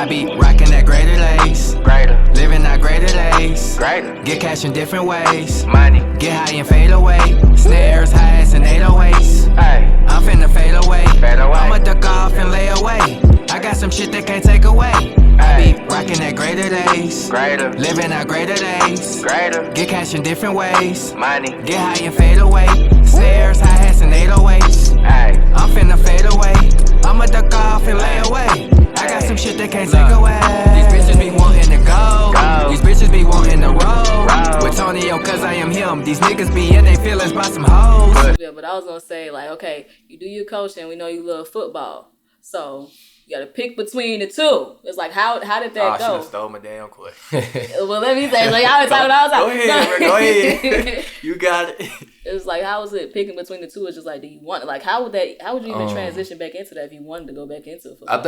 I be rocking that greater lace, living that greater days, get cash in different ways, money, get high and fade away, snares high as an 808s, I'm finna fade away, I'ma duck off and lay away, I got some shit that can't take away, I be rocking that greater days, living out greater days, get cash in different ways, money, get high and fade away, snares high as an 808s, I'm finna fade away, I'ma duck off and lay away, I got some shit that can't take away. These bitches be wanting to go. These bitches be wanting to roll with Tonio cause I am him. These niggas be in they feelings by some hoes. Yeah, but I was gonna say, like, okay, you do your coaching, we know you love football. So you gotta pick between the two. It's like how did that go? I should have stole my damn question. Well, let me say, like, I was talking all the time. Go ahead, bro, go ahead. You got it. It's like, how was it picking between the two? It's just like, do you want, like, how would you even transition back into that if you wanted to go back into football? I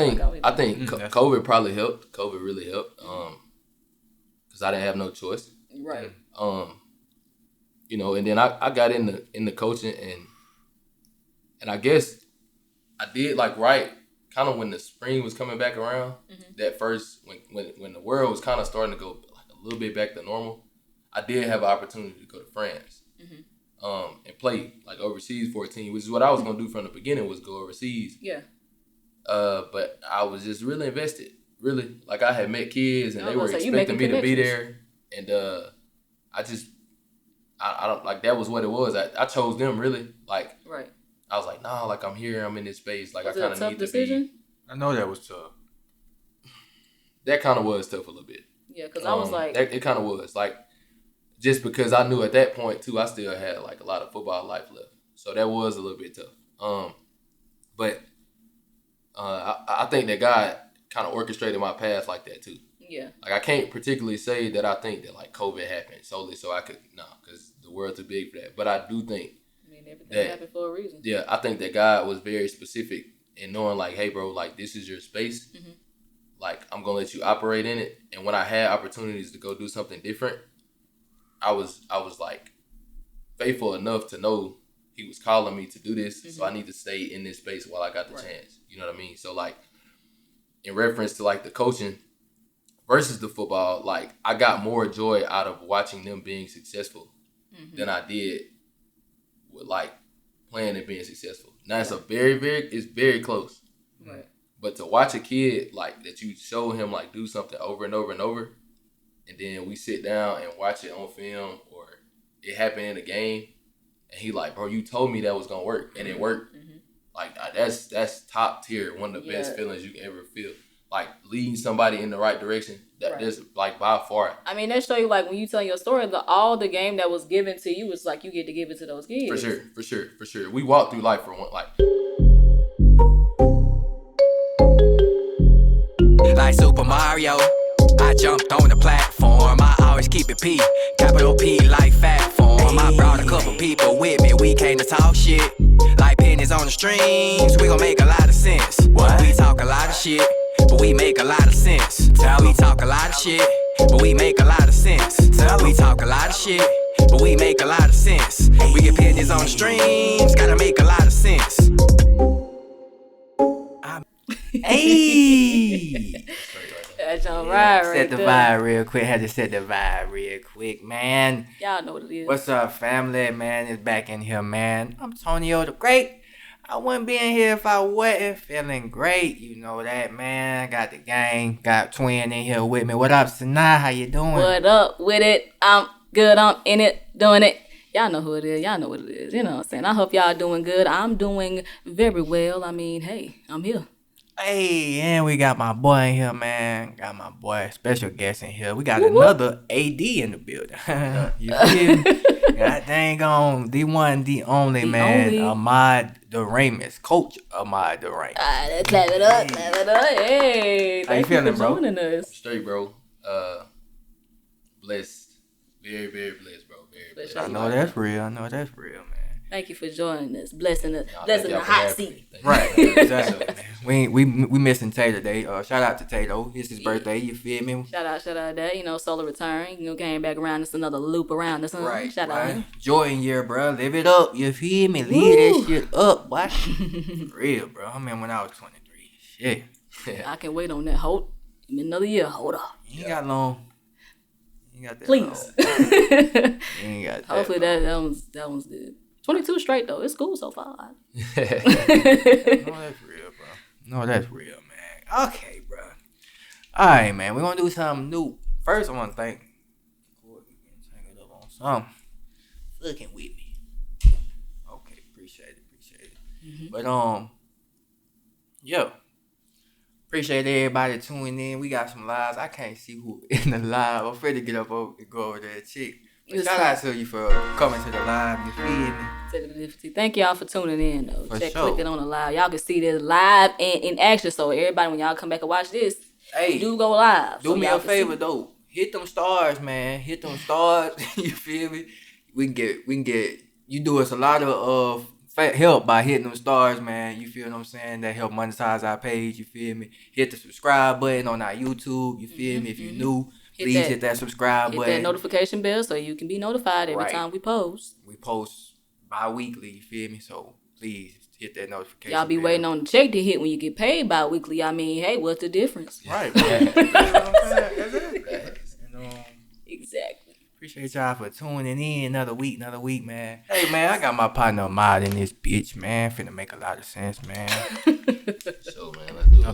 think COVID probably helped. COVID really helped. Because I didn't have no choice. Right. You know, and then I got in the coaching and I guess I did like right kind of when the spring was coming back around. That first when the world was kind of starting to go like a little bit back to normal, I did have an opportunity to go to France. And play like overseas for a team, which is what I was gonna do from the beginning, was go overseas. Yeah. But I was just really invested. Really, like I had met kids and they were expecting me to be there, and I don't like that was what it was. I chose them really. Like right. I was like, nah, like I'm here, I'm in this space. Like was I kind of need decision? To be. I know that was tough. That kind of was tough a little bit. Yeah, because I was like, it kind of was like. Just because I knew at that point too, I still had like a lot of football life left, so that was a little bit tough. But I think that God kind of orchestrated my path like that too. Yeah. Like I can't particularly say that I think that like COVID happened solely so I could because the world's too big for that. But I do think everything happened for a reason. Yeah, I think that God was very specific in knowing like, hey, bro, like this is your space. Like I'm gonna let you operate in it, and when I had opportunities to go do something different. I was like faithful enough to know he was calling me to do this, so I need to stay in this space while I got the chance. You know what I mean? So like in reference to like the coaching versus the football, like I got more joy out of watching them being successful than I did with like playing and being successful. Now it's it's very close. Right. But to watch a kid like that you show him like do something over and over and over. And then we sit down and watch it on film or it happened in a game. And he like, bro, you told me that was going to work. And it worked. Like, that's top tier. One of the best feelings you can ever feel. Like, leading somebody in the right direction. That's, like, by far. I mean, that show you, like, when you tell your story, all the game that was given to you was like, you get to give it to those kids. For sure. We walked through life for one, like. Like Super Mario. I jumped on the platform, I always keep it P, capital P like fat form. I brought a couple people with me, we came to talk shit. Like pennies on the strings, we gon' make a lot of sense. What? We talk a lot of shit, but we make a lot of sense. We talk a lot of shit, but we make a lot of sense. We talk a lot of shit, but we make a lot of sense. We get pennies on the strings, gotta make a lot of sense. Hey! That's all right, Set the vibe real quick. Had to set the vibe real quick, man. Y'all know what it is. What's up, family? Man, it's back in here, man. I'm Tonio the Great. I wouldn't be in here if I wasn't feeling great. You know that, man. Got the gang. Got Twin in here with me. What up, Sanaa? How you doing? What up with it? I'm good. I'm in it, doing it. Y'all know who it is. Y'all know what it is. You know what I'm saying? I hope y'all doing good. I'm doing very well. I mean, hey, I'm here. Hey, and we got my boy in here, man. Got my boy, special guest in here. We got another AD in the building. You feel me? God dang on, the one, the only, man. Ahmad DeRamus. Coach Ahmad DeRamus. Clap it up, clap it up. Hey, thank you for joining us. Straight, bro. Blessed. Very, very blessed, bro. Very blessed. I know that's real, man. Thank you for joining us. Blessing the hot seat. Right. Exactly. we missing Tay today. Shout out to Tato. It's his birthday. You feel me? Shout out that. You know, solar return. You know, came back around. It's another loop around the sun. Right. Shout out. Jordan year, bro. Live it up. You feel me? Live that shit up, boy. For real, bro. I mean, when I was 23. Shit. I can wait on that hope. Give me another year. Hold up. You ain't got long. You ain't got that Please. long. You ain't got that Hopefully long. that one's good. 22 straight though. It's cool so far. No, that's real, bro. No, that's real, man. Okay, bro. All right, man. We're going to do something new. First, I want to thank Corey for getting tangled up on something. Fucking with me. Okay, appreciate it. Mm-hmm. But, yo. Appreciate everybody tuning in. We got some lives. I can't see who in the live. I'm afraid to get up over and go over there and check. But shout out to you for coming to the live. You feel me? Thank y'all for tuning in, though. For Check, sure. click it on the live. Y'all can see this live and in action. So everybody, when y'all come back and watch this, we do go live. Do me a favor though. Hit them stars, man. Hit them stars. You feel me? We can get. You do us a lot of help by hitting them stars, man. You feel what I'm saying? That help monetize our page. You feel me? Hit the subscribe button on our YouTube. You feel me? If you're new. Please hit that subscribe button. Hit that notification bell so you can be notified every time we post. We post bi-weekly, you feel me? So please hit that notification Y'all be bell. waiting on the check to hit when you get paid bi-weekly. I mean, hey, what's the difference? Right. You know what I'm saying? And, exactly. appreciate y'all for tuning in another week, man. Hey, man, I got my partner Ahmad in this bitch, man. Finna make a lot of sense, man. So, man, let's do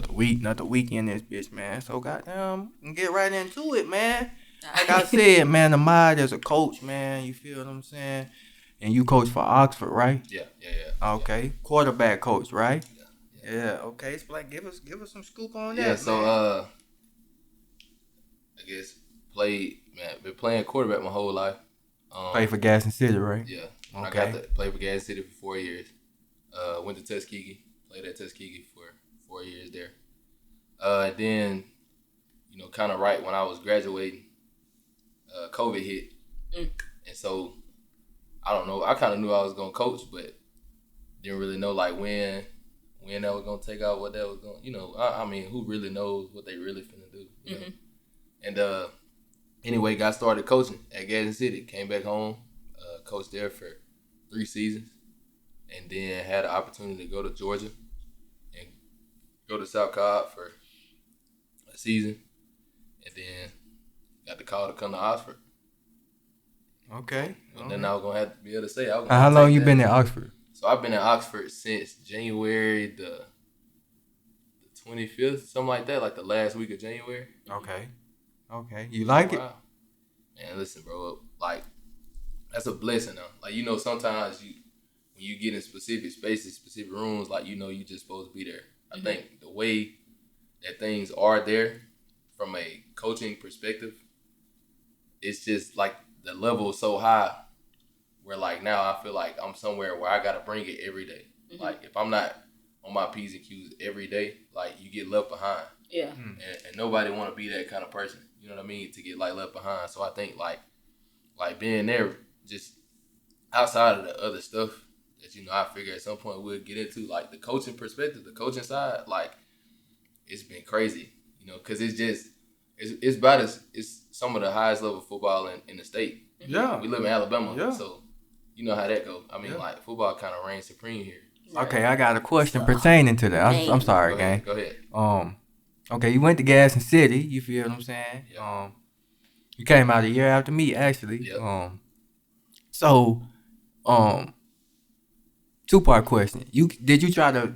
Another week in this bitch, man. So, goddamn, get right into it, man. Like I said, man, Ahmad is a coach, man. You feel what I'm saying? And you coach for Oxford, right? Yeah. Okay. Quarterback coach, right? Yeah. Okay. So, like, give us some scoop on that. Yeah. So, man. I guess been playing quarterback my whole life. Play for Gaston City, right? Yeah. Okay. I got to play for Gaston City for 4 years. Went to Tuskegee. Played at Tuskegee for 4 years there. Then, kind of right when I was graduating, COVID hit. And so, I don't know. I kind of knew I was going to coach, but didn't really know, like, when that was going to take out, what that was going to, I mean, who really knows what they really finna do, you know? And, anyway, got started coaching at Gaston City. Came back home, coached there for 3 seasons, and then had the opportunity to go to Georgia and go to South Cobb for a season, and then got the call to come to Oxford. Okay. And then I was going to have to be able to say I was How long you been at Oxford? So I've been at Oxford since January the 25th, something like that, like the last week of January. Okay. You like it? Wow. Man, listen, bro. Like, that's a blessing, though. Like, sometimes when you get in specific spaces, specific rooms, like, you just supposed to be there. I think the way that things are there from a coaching perspective, it's just, like, the level is so high where, like, now I feel like I'm somewhere where I got to bring it every day. Like, if I'm not on my P's and Q's every day, like, you get left behind. Yeah. And nobody want to be that kind of person. You know what I mean? To get, like, left behind. So I think, like being there, just outside of the other stuff that, I figure at some point we'll get into, like, the coaching perspective, the coaching side, like, it's been crazy, because it's some of the highest level football in the state. Yeah. We live in Alabama, yeah. So you know how that goes. I mean, like, football kind of reigns supreme here. Okay, I got a question pertaining to that. I'm sorry, gang. Go ahead. Okay, you went to Gaston City. You feel what I'm saying? Yeah. You came out a year after me, actually. Yep. So, 2-part question. Did you try to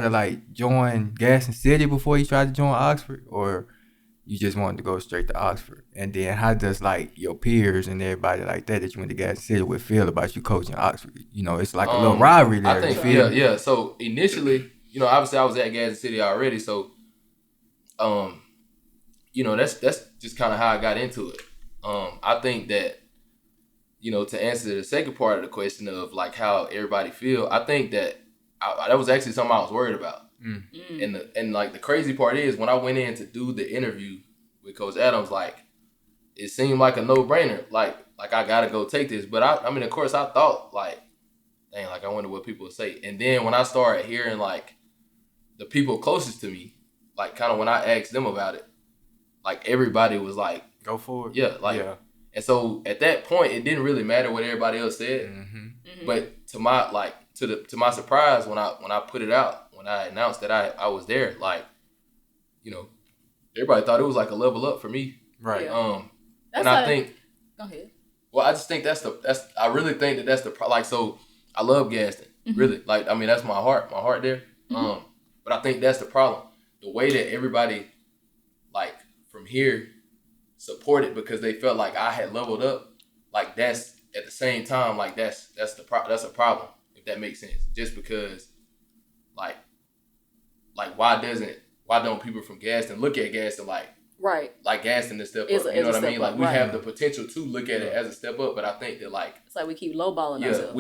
like join Gaston City before you tried to join Oxford, or you just wanted to go straight to Oxford? And then how does, like, your peers and everybody like that you went to Gaston City would feel about you coaching Oxford? It's like a little rivalry there. I think, yeah. So initially, obviously I was at Gaston City already, so that's just kind of how I got into it. I think that, to answer the second part of the question of, like, how everybody feel, I think that that was actually something I was worried about. And like, the crazy part is, when I went in to do the interview with Coach Adams, like, it seemed like a no-brainer. Like I gotta go take this. But I mean, of course, I thought, like, dang, like, I wonder what people would say. And then when I started hearing, like, the people closest to me, like, kind of when I asked them about it, like, everybody was like, go for it. Yeah, like, yeah. And so at that point, it didn't really matter what everybody else said. But to my surprise, when I put it out, when I announced that I was there, like, everybody thought it was like a level up for me. Right. Yeah. And I think. Go ahead. Well, I just think I really think that's like, so I love Gaston, really. Like, I mean, that's my heart there. But I think that's the problem. The way that everybody, like, from here supported because they felt like I had leveled up, like, that's, at the same time, like, that's a problem, if that makes sense. Just because, like, why don't people from Gaston look at Gaston like Gaston is step up? You know what I mean? Like, we have the potential to look at it as a step up, but I think that, like, it's like we keep lowballing ourselves.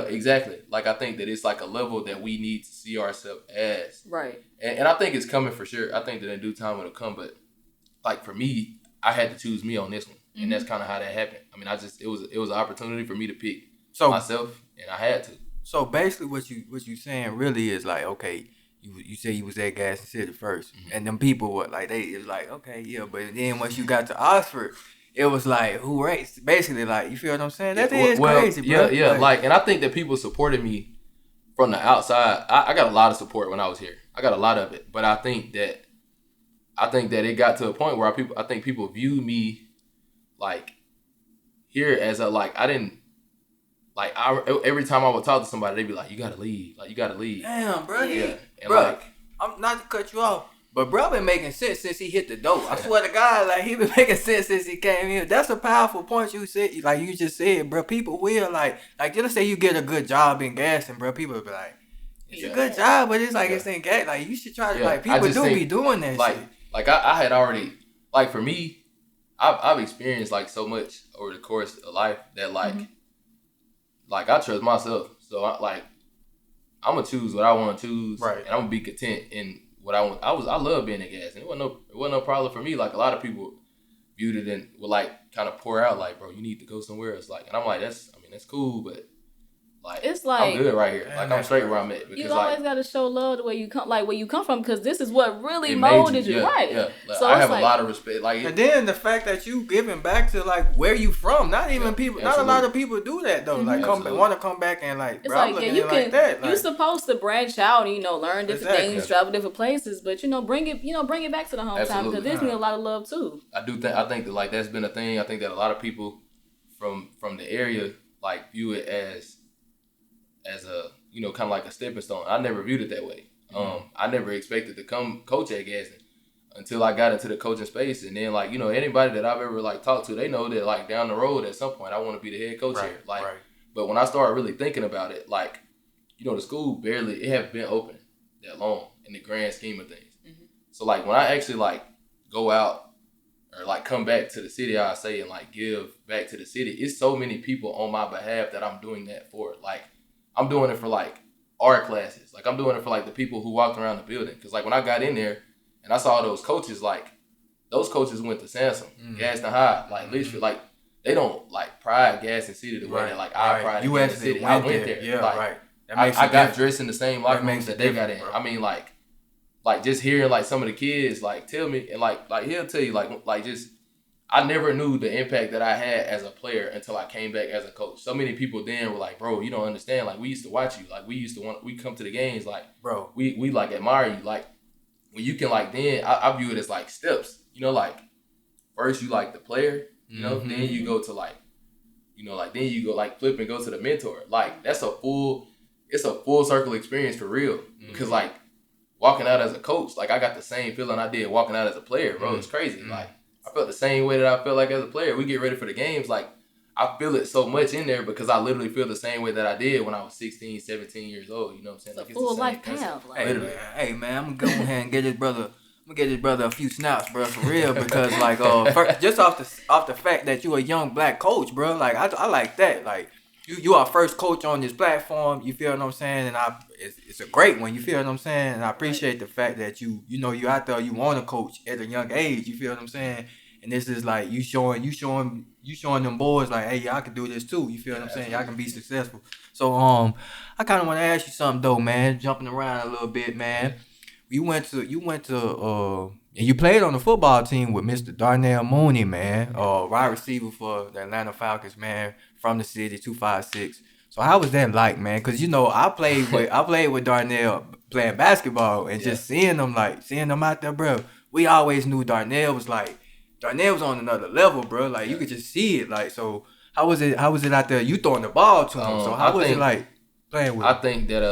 Exactly. Like, I think that it's like a level that we need to see ourselves as. Right. And I think it's coming for sure. I think that in due time it'll come, but like for me, I had to choose me on this one, and that's kind of how that happened. I mean, it was an opportunity for me to pick myself, and I had to. So basically, what you saying really is like, okay, you say you was at Gaston City first, and them people were like, it was like, okay, yeah, but then once you got to Oxford, it was like, who raced? Basically, like, you feel what I'm saying? That is crazy, bro. Yeah, like, and I think that people supported me from the outside. I got a lot of support when I was here. I got a lot of it, but I think that it got to a point where I think people view me like here as a, like, I didn't, like, every time I would talk to somebody, they'd be like, you gotta leave. Like, you gotta leave. Damn, bro. Yeah. And bro, like, I'm not to cut you off, but bro been making sense since he hit the door. I swear to God, like, he been making sense since he came here. That's a powerful point you said. Like, you just said, bro. People will, like, let's say you get a good job in Gaston, bro. People will be like, it's a good job, but it's like, it's in Gaston. Like, you should try to, like, people be doing that like, shit. Like, I had already, like, for me, I've experienced, like, so much over the course of life that, like, like, I trust myself. So, I'm going to choose what I want to choose. Right. And I'm going to be content in what I want. I love being in gas. And it wasn't no problem for me. Like, a lot of people viewed it and would, like, kind of pour out, like, bro, you need to go somewhere else. Like, and I'm like, that's cool, but, like, it's like, I'm good right here. Like, I'm straight where I'm at. Because, you always got to show love the way you come, like, where you come from, because this is what really it molded you, yeah, right? Yeah. Like, so I have a lot of respect. Like, And then the fact that you giving back to, like, where you from. Not even people, not a lot of people do that, though. Like, want to come back and, like, it's bro, like, I'm looking you at it can, like that. Like, you're supposed to branch out and, learn different things, travel different places, but, bring it back to the hometown, because there's a lot of love, too. I think that, like, that's been a thing. I think that a lot of people from the area, like, view it as a, kind of like a stepping stone. I never viewed it that way. I never expected to come coach at Gaston until I got into the coaching space. And then, like, anybody that I've ever, like, talked to, they know that, like, down the road at some point, I want to be the head coach here. Like, but when I started really thinking about it, like, the school it haven't been open that long in the grand scheme of things. So, like, when I actually, like, go out or, like, come back to the city, I say, and, like, give back to the city, it's so many people on my behalf that I'm doing that for. Like, I'm doing it for, like, art classes. Like, I'm doing it for, like, the people who walked around the building. Because, like, when I got in there and I saw those coaches, like, those coaches went to Samson, Gaston High. Like, literally, like, they don't, like, pride Gaston City the way that, like, I pride in Gaston City. I went there. Yeah, like, right. I got dressed in the same locker rooms that they got in. Bro. I mean, like, just hearing, like, some of the kids, like, tell me, and, like he'll tell you, like, just, I never knew the impact that I had as a player until I came back as a coach. So many people then were like, bro, you don't understand. Like, we used to watch you. Like, we come to the games. Like, bro, we like, admire you. Like, when you can, like, then, I view it as, like, steps. Like, first you, like, the player, then you go to, like, then you go, like, flip and go to the mentor. Like, it's a full circle experience for real. Because, like, walking out as a coach, like, I got the same feeling I did walking out as a player, bro. It's crazy. Like, I felt the same way that I felt like as a player. We get ready for the games. Like, I feel it so much in there because I literally feel the same way that I did when I was 16, 17 years old. You know what I'm saying? It's like, a full life concept. path. Like, hey man, I'm gonna go ahead and get this brother. I'm gonna get this brother a few snaps, bro, for real. Because like, just off the fact that you a young black coach, bro. Like, I like that. Like, you are first coach on this platform. You feel what I'm saying? And it's a great one. You feel what I'm saying? And I appreciate the fact that you out there, you want to coach at a young age. You feel what I'm saying? And this is like you showing them boys like, hey, y'all can do this too. You feel what I'm saying? Y'all can be successful. So I kind of want to ask you something though, man. Jumping around a little bit, man. You went to and you played on the football team with Mr. Darnell Mooney, man. Wide receiver for the Atlanta Falcons, man, from the city, 256. So how was that like, man? Because I played with Darnell playing basketball and just seeing them out there, bro. we always knew Darnell was on another level, bro. Like you could just see it. Like, so how was it out there? You throwing the ball to him. So how was it like playing with him? I think that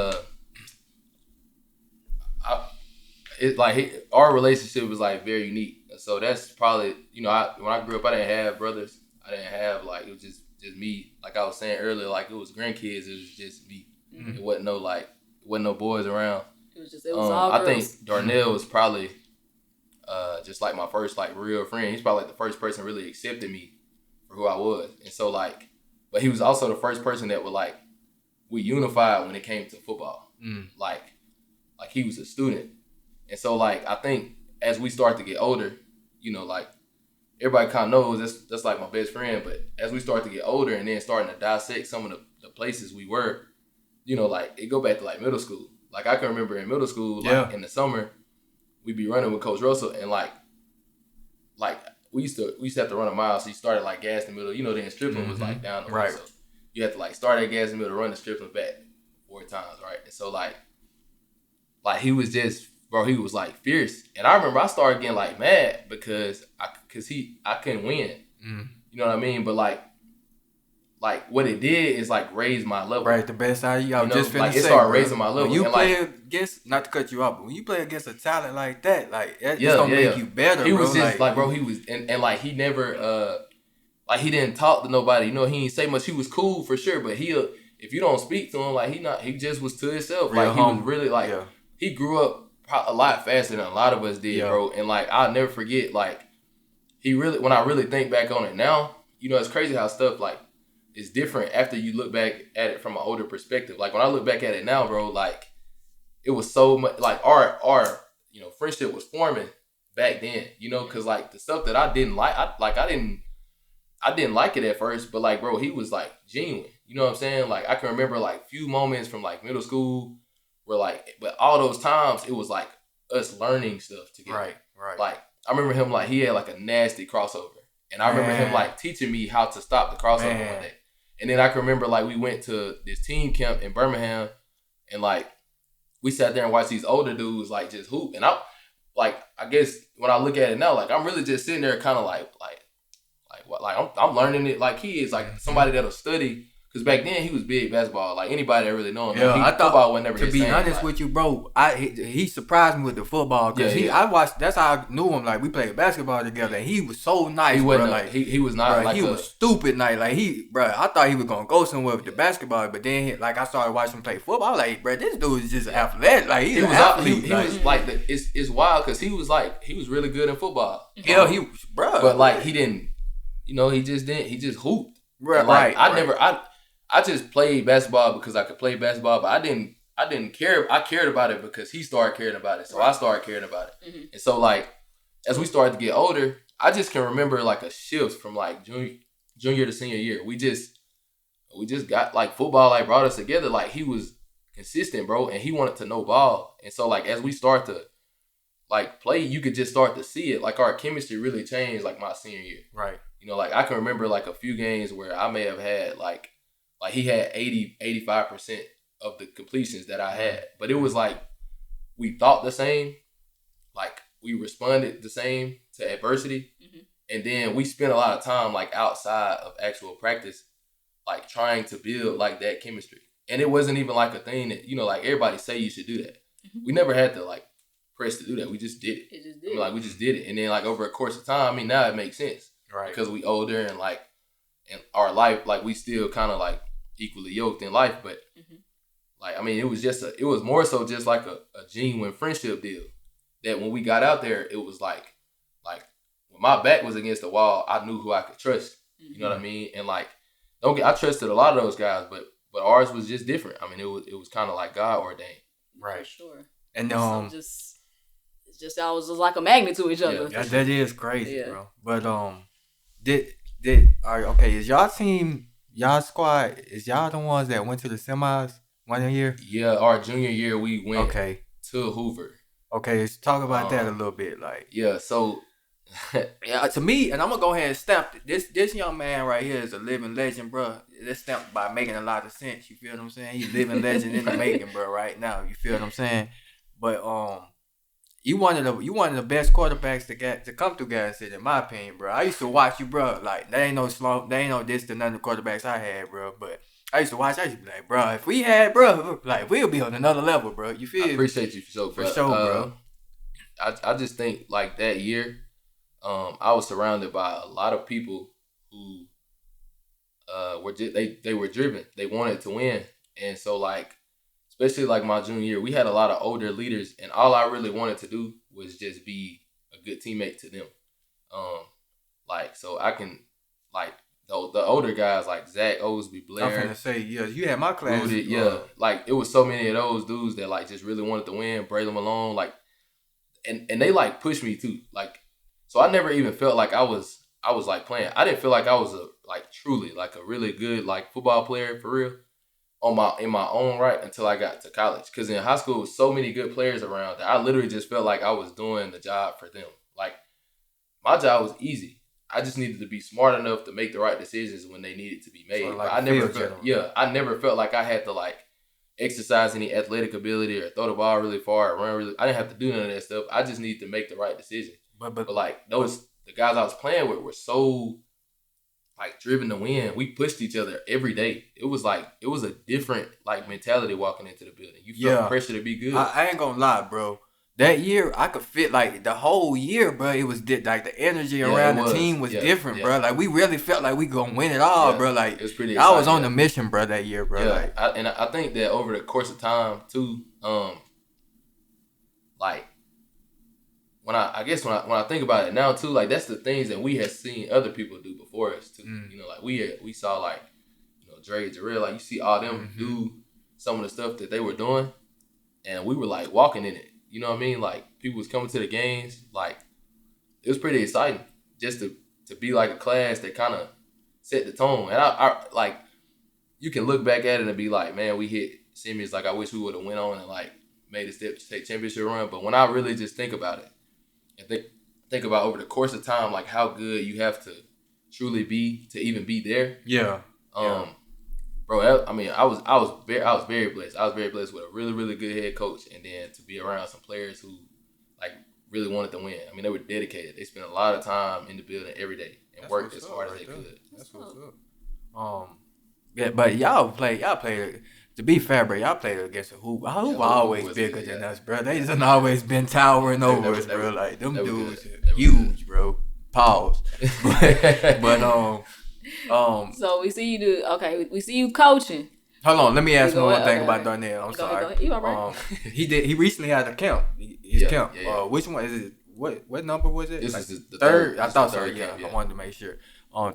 our relationship was like very unique. So that's probably, you know, when I grew up, I didn't have brothers. I didn't have like, it was just me. Like I was saying earlier, like it was grandkids. It was just me. Mm-hmm. It wasn't no boys around. It was all girls. I think Darnell was probably just like my first like real friend. He's probably like the first person really accepted me for who I was. And so like, but he was also the first person that would like, we unified when it came to football. Like he was a student. And so like, I think as we start to get older, you know, like everybody kind of knows that's like my best friend. But as we start to get older and then starting to dissect some of the places we were, you know, like it go back to like middle school. Like I can remember in middle school, like in the summer, we'd be running with Coach Russell, and like we used to have to run a mile. So you started like gas in the middle, you know, then stripping was like down the way. So you had to like start at gas in the middle, run the stripping back 4 times, right? And so like he was just, bro, he was like fierce. And I remember I started getting like mad because I couldn't win. You know what I mean? But like what it did is like raise my level. Right, the best out of you. I was just finna like say, it started raising my level. When you and play like, against, not to cut you off, but when you play against a talent like that, like it's gonna make you better. He was bro. just like, bro, he was and like he never like he didn't talk to nobody. You know, he didn't say much. He was cool for sure, but if you don't speak to him, like he just was to himself. Like he was really like he grew up a lot faster than a lot of us did, bro. And like I'll never forget, like he really, when I really think back on it now, you know, it's crazy how stuff like is different after you look back at it from an older perspective. Like when I look back at it now, bro, like it was so much like our you know, friendship was forming back then, you know, because like the stuff that I didn't like, I didn't like it at first, but like, bro, he was like genuine. You know what I'm saying? Like I can remember like few moments from like middle school where like, but all those times it was like us learning stuff together. Right. Like I remember him like he had like a nasty crossover, and I remember him like teaching me how to stop the crossover one day. And then I can remember like we went to this team camp in Birmingham, and like we sat there and watched these older dudes like just hoop. And I guess when I look at it now, like I'm really just sitting there kind of I'm learning it like he is, like somebody that'll study. Because back then, he was big basketball. Like, anybody that really know him. Yeah, I thought, football was never to his be thing, honest like, with you, bro, he surprised me with the football. Because I watched, that's how I knew him. Like, we played basketball together. And he was so nice, he bro. wasn't, like, he was not bro, like he was stupid nice. Like, I thought he was going to go somewhere with the basketball. But then, I started watching him play football. I was like, bro, this dude is just athletic. Like, he's an athlete. He was like, it's wild because he was really good in football. Yeah, he was, bro. But, like, he didn't, you know, he just hooped. Right, I just played basketball because I could play basketball, but I didn't care. I cared about it because he started caring about it, so I started caring about it. Mm-hmm. And so, like, as we started to get older, I just can remember like a shift from like junior to senior year. We just got like football like brought us together. Like he was consistent, bro, and he wanted to know ball. And so like as we start to like play, you could just start to see it. Like our chemistry really changed like my senior year. Right. You know, like I can remember like a few games where I may have had like he had 85% of the completions that I had. But it was like we thought the same, like we responded the same to adversity. Mm-hmm. And then we spent a lot of time like outside of actual practice, like trying to build like that chemistry. And it wasn't even like a thing that, you know, like everybody say you should do that. Mm-hmm. We never had to like press to do that. We just did it. I mean, like we just did it. And then like over a course of time, I mean, now it makes sense. Right. Because we older and like in our life, like we still kind of like equally yoked in life, but like I mean, it was more so just like a genuine friendship deal. That when we got out there, it was like when my back was against the wall, I knew who I could trust. You know what I mean? And like, I trusted a lot of those guys, but ours was just different. I mean, it was kind of like God ordained. Right. For sure. And it's just y'all was just like a magnet to each other. Yeah, that is crazy, bro. But is y'all team? Y'all squad, is y'all the ones that went to the semis one year? Yeah, our junior year we went to Hoover. Okay, let's talk about that a little bit. Like, yeah, so yeah, to me, and I'm gonna go ahead and stamp it. This young man right here is a living legend, bro. That's stamped by making a lot of sense. You feel what I'm saying? He's a living legend in the making, bro. Right now, you feel what I'm saying? But You one of the best quarterbacks to come through Garden City, in my opinion, bro. I used to watch you, bro. Like, there ain't no this to none of the quarterbacks I had, bro. But I used to be like, bro, if we had, bro, like, we'll be on another level, bro. You feel I me? appreciate you for sure, bro. I just think like that year, I was surrounded by a lot of people who they were driven. They wanted to win, and so like, especially like my junior year, we had a lot of older leaders, and all I really wanted to do was just be a good teammate to them. Like, so I can, like, the older guys like Zach Osby, Blair. I'm finna say, yeah, you had my class. Rudy, yeah, like it was so many of those dudes that like just really wanted to win. Braylon Malone, like, and they like pushed me too. Like, so I never even felt like I was like playing. I didn't feel like I was truly like a really good like football player for real in my own right until I got to college. Because in high school, was so many good players around that I literally just felt like I was doing the job for them. Like, my job was easy. I just needed to be smart enough to make the right decisions when they needed to be made. So like I never felt like I had to like exercise any athletic ability or throw the ball really far or run really. I didn't have to do none of that stuff. I just needed to make the right decision. But like the guys I was playing with were so like driven to win. We pushed each other every day. It was a different like mentality walking into the building. You felt pressure to be good. I ain't gonna lie, bro. That year, I could fit like the whole year, bro. It was like the energy around the team was different, bro. Like we really felt like we gonna win it all, bro. Like it was pretty I was on the mission, bro, that year, bro. Yeah, like, I think that over the course of time too, like when I think about it now too, like that's the things that we had seen other people do before us too. You know, like we saw like, you know, Dre, Jarrell, like you see all them do some of the stuff that they were doing, and we were like walking in it. You know what I mean? Like, people was coming to the games. Like, it was pretty exciting just to be like a class that kind of set the tone. And I like, you can look back at it and be like, man, we hit semis. Like, I wish we would have went on and like made a step to take championship run. But when I really just think about it and think about over the course of time, like how good you have to truly be to even be there. Yeah. Bro, I mean, I was very blessed. I was very blessed with a really, really good head coach, and then to be around some players who like really wanted to win. I mean, they were dedicated. They spent a lot of time in the building every day and worked as hard as they could. That's what's up. Yeah, but y'all played. To be fair, bro, y'all played against a hoop always bigger than us, bro. They just always been towering over us, bro. Like them dudes, huge, bro. Pause. but So we see you do. Okay, we see you coaching. Hold on, let me ask one more thing about Darnell. I'm sorry. Go ahead. You all right? He recently had a camp. His camp. Yeah. Which one is it? What number was it? This like is the third. I thought so. third Yeah, camp, yeah. I wanted to make sure.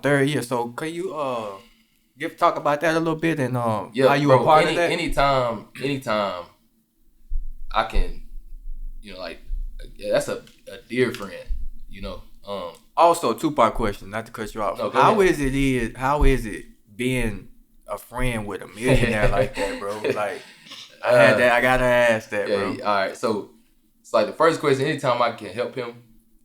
Third year. So can you talk about that a little bit and how you a part of that? Anytime I can, you know, like that's a dear friend, you know. Also, 2-part question, not to cut you off. No, how is it being a friend with a millionaire like that, bro? Like I gotta ask that, bro. All right, so it's like the first question. Anytime I can help him,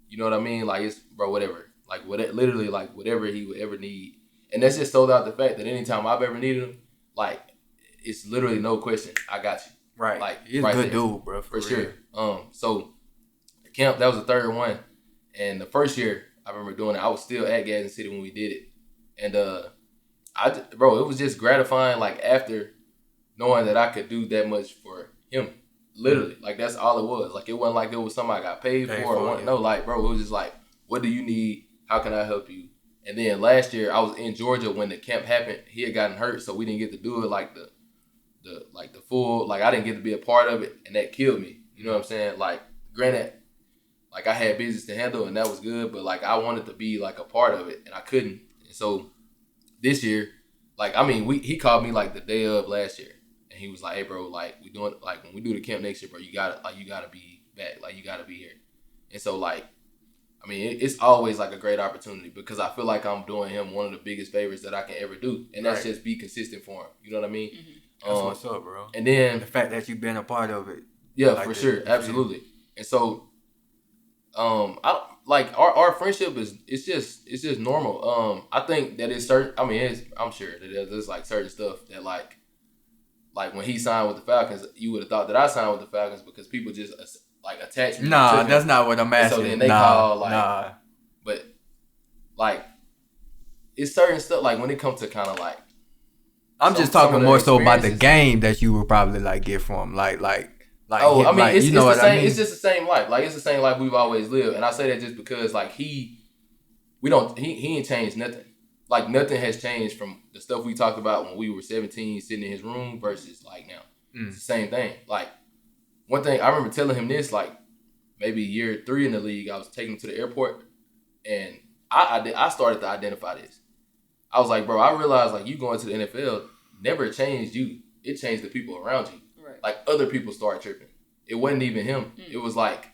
you know what I mean? Like it's whatever, like literally like whatever he would ever need, and that's just sold out the fact that anytime I've ever needed him, like it's literally no question. I got you. Right. Like he's right a good there. dude, bro. For sure. So the camp, that was the third one, and the first year I remember doing it. I was still at Gadsden City when we did it, and it was just gratifying. Like after knowing that I could do that much for him, literally, like that's all it was. Like it wasn't like it was something I got paid for. No, like bro, it was just like, what do you need? How can I help you? And then last year I was in Georgia when the camp happened. He had gotten hurt, so we didn't get to do it like the full. Like I didn't get to be a part of it, and that killed me. You know what I'm saying? Like granted, like I had business to handle and that was good, but like I wanted to be like a part of it and I couldn't. And so this year, like I mean, he called me like the day of last year, and he was like, "Hey, bro, like we doing like when we do the camp next year, bro, you gotta be back, like you gotta be here." And so like, I mean, it's always like a great opportunity because I feel like I'm doing him one of the biggest favors that I can ever do, and that's just be consistent for him. You know what I mean? That's what's up, bro. And then the fact that you've been a part of it. Yeah, like for sure, absolutely. And so, I like our friendship it's just normal. I think that it's certain. I mean, I'm sure that there's like certain stuff that like when he signed with the Falcons, you would have thought that I signed with the Falcons because people just like attachment. Nah, that's not what I'm asking. So then they call like, nah. But like, it's certain stuff like when it comes to kind of like. I'm just talking more so about the game that you would probably like get from like. Oh, I mean, like, it's, you know it's the what same. I mean? It's just the same life. Like it's the same life we've always lived, and I say that just because like he ain't changed nothing. Like nothing has changed from the stuff we talked about when we were 17, sitting in his room versus like now. It's the same thing. Like one thing I remember telling him this, like maybe year 3 in the league, I was taking him to the airport, and I started to identify this. I was like, bro, I realized like you going to the NFL never changed you. It changed the people around you. Right. Like other people started tripping. It wasn't even him. It was like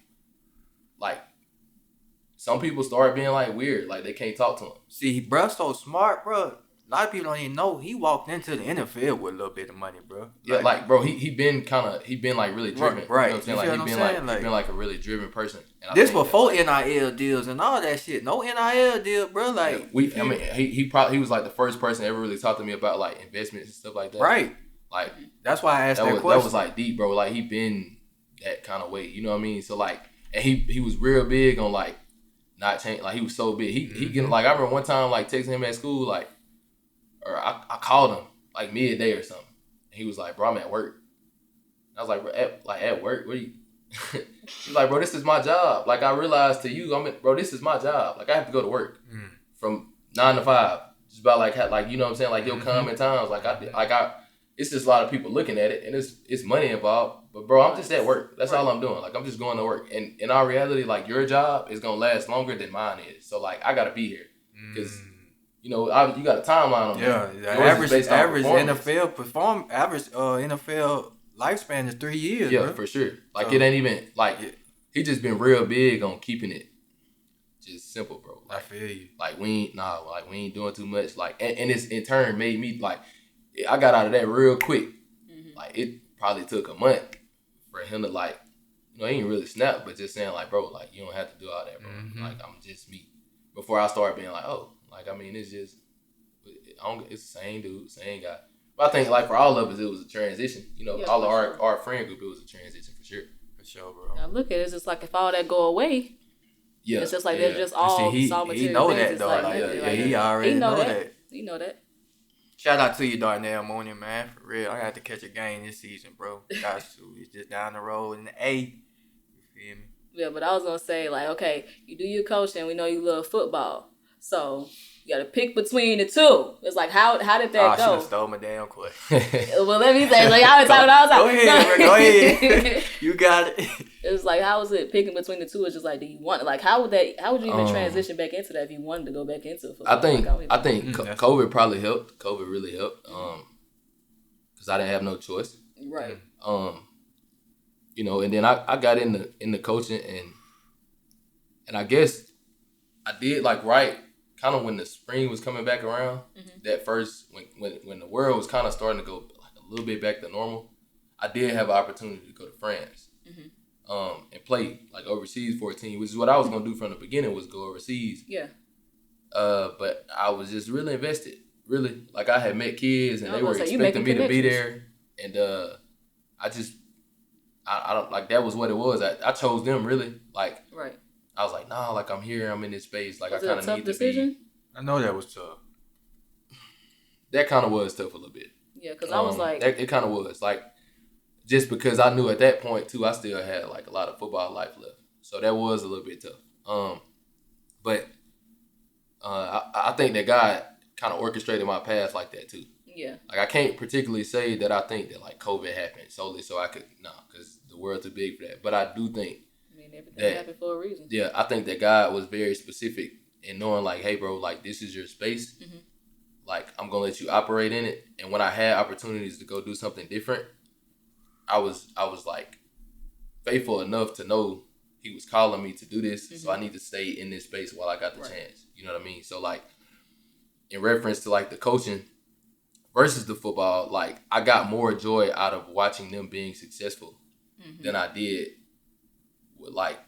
some people started being like weird. Like they can't talk to him. See, bro, so smart, bro. A lot of people don't even know he walked into the NFL with a little bit of money, bro. Yeah, like bro, he been like really driven. Right. You know what I'm saying? Like he been like a really driven person. And this before NIL deals and all that shit. No NIL deal, bro. Like he was like the first person ever really talked to me about like investments and stuff like that. Right. Like that's why I asked that question. That was like deep, bro. Like he been that kind of way. You know what I mean? So like, and he was real big on like not change. Like he was so big. He get like I remember one time like texting him at school like, or I called him like midday or something. And he was like, bro, I'm at work. And I was like, bro, at work? What are you? He's like, bro, this is my job. Like I realized to you, bro, this is my job. Like I have to go to work from 9 to 5. Just about like you know what I'm saying? Like you'll come in times. It's just a lot of people looking at it, and it's money involved. But bro, I'm just at work. That's all I'm doing. Like I'm just going to work. And in our reality, like your job is gonna last longer than mine is. So like I gotta be here because you know you got a timeline on that. Yeah, the average NFL lifespan is 3 years. Yeah, bro. for sure. Like it ain't even like he just been real big on keeping it just simple, bro. Like, I feel you. Like we ain't doing too much. Like and it's in turn made me like. I got out of that real quick. Like it probably took a month for him to like, you know, he ain't really snap, but just saying like, bro, like you don't have to do all that, bro. Like I'm just me. Before I started being like, oh, like I mean, it's just, it's the same dude, same guy. But I think like for all of us, it was a transition. You know, all of our friend group, it was a transition for sure. For sure, bro. Now look at it, it's just like if all that go away. Yeah, it's just like they're just all saw material. He know things. that though. Like, he already know that. You know that. Shout out to you, Darnell Mooney, man. For real, I got to catch a game this season, bro. Got to. It's just down the road in the A. You feel me? Yeah, but I was gonna say like, okay, you do your coaching. We know you love football, so you got to pick between the two. It's like how did that go? I should have stole my damn question. Well, let me say, like I was talking. Go ahead, bro. Go ahead. You got it. It was like, how was it picking between the two? It's just like, do you want like how would you even transition back into that if you wanted to go back into football? I think COVID probably helped. COVID really helped. Because I didn't have no choice. Right. You know, and then I got in the coaching and I guess I did like right kind of when the spring was coming back around. That first when the world was kind of starting to go like a little bit back to normal, I did have an opportunity to go to France. And play like overseas for a team, which is what I was gonna do from the beginning, was go overseas. Yeah. But I was just really invested. Really, like I had met kids and they were expecting me to be there, and I don't like that was what it was. I chose them really. Like right. I was like, nah, like I'm here, I'm in this space. Like was I kind of need decision? to be. I know that was tough. That kind of was tough a little bit. Yeah, because I was like, it kind of was like. Just because I knew at that point too, I still had like a lot of football life left, so that was a little bit tough. But I think that God kind of orchestrated my path like that too. Yeah. Like I can't particularly say that I think that like COVID happened solely so I could because the world's too big for that. But I do think everything happened for a reason. Yeah, I think that God was very specific in knowing like, hey, bro, like this is your space. Like I'm gonna let you operate in it, and when I had opportunities to go do something different. I was like faithful enough to know he was calling me to do this, so I need to stay in this space while I got the chance. You know what I mean? So like in reference to like the coaching versus the football, like I got more joy out of watching them being successful than I did with like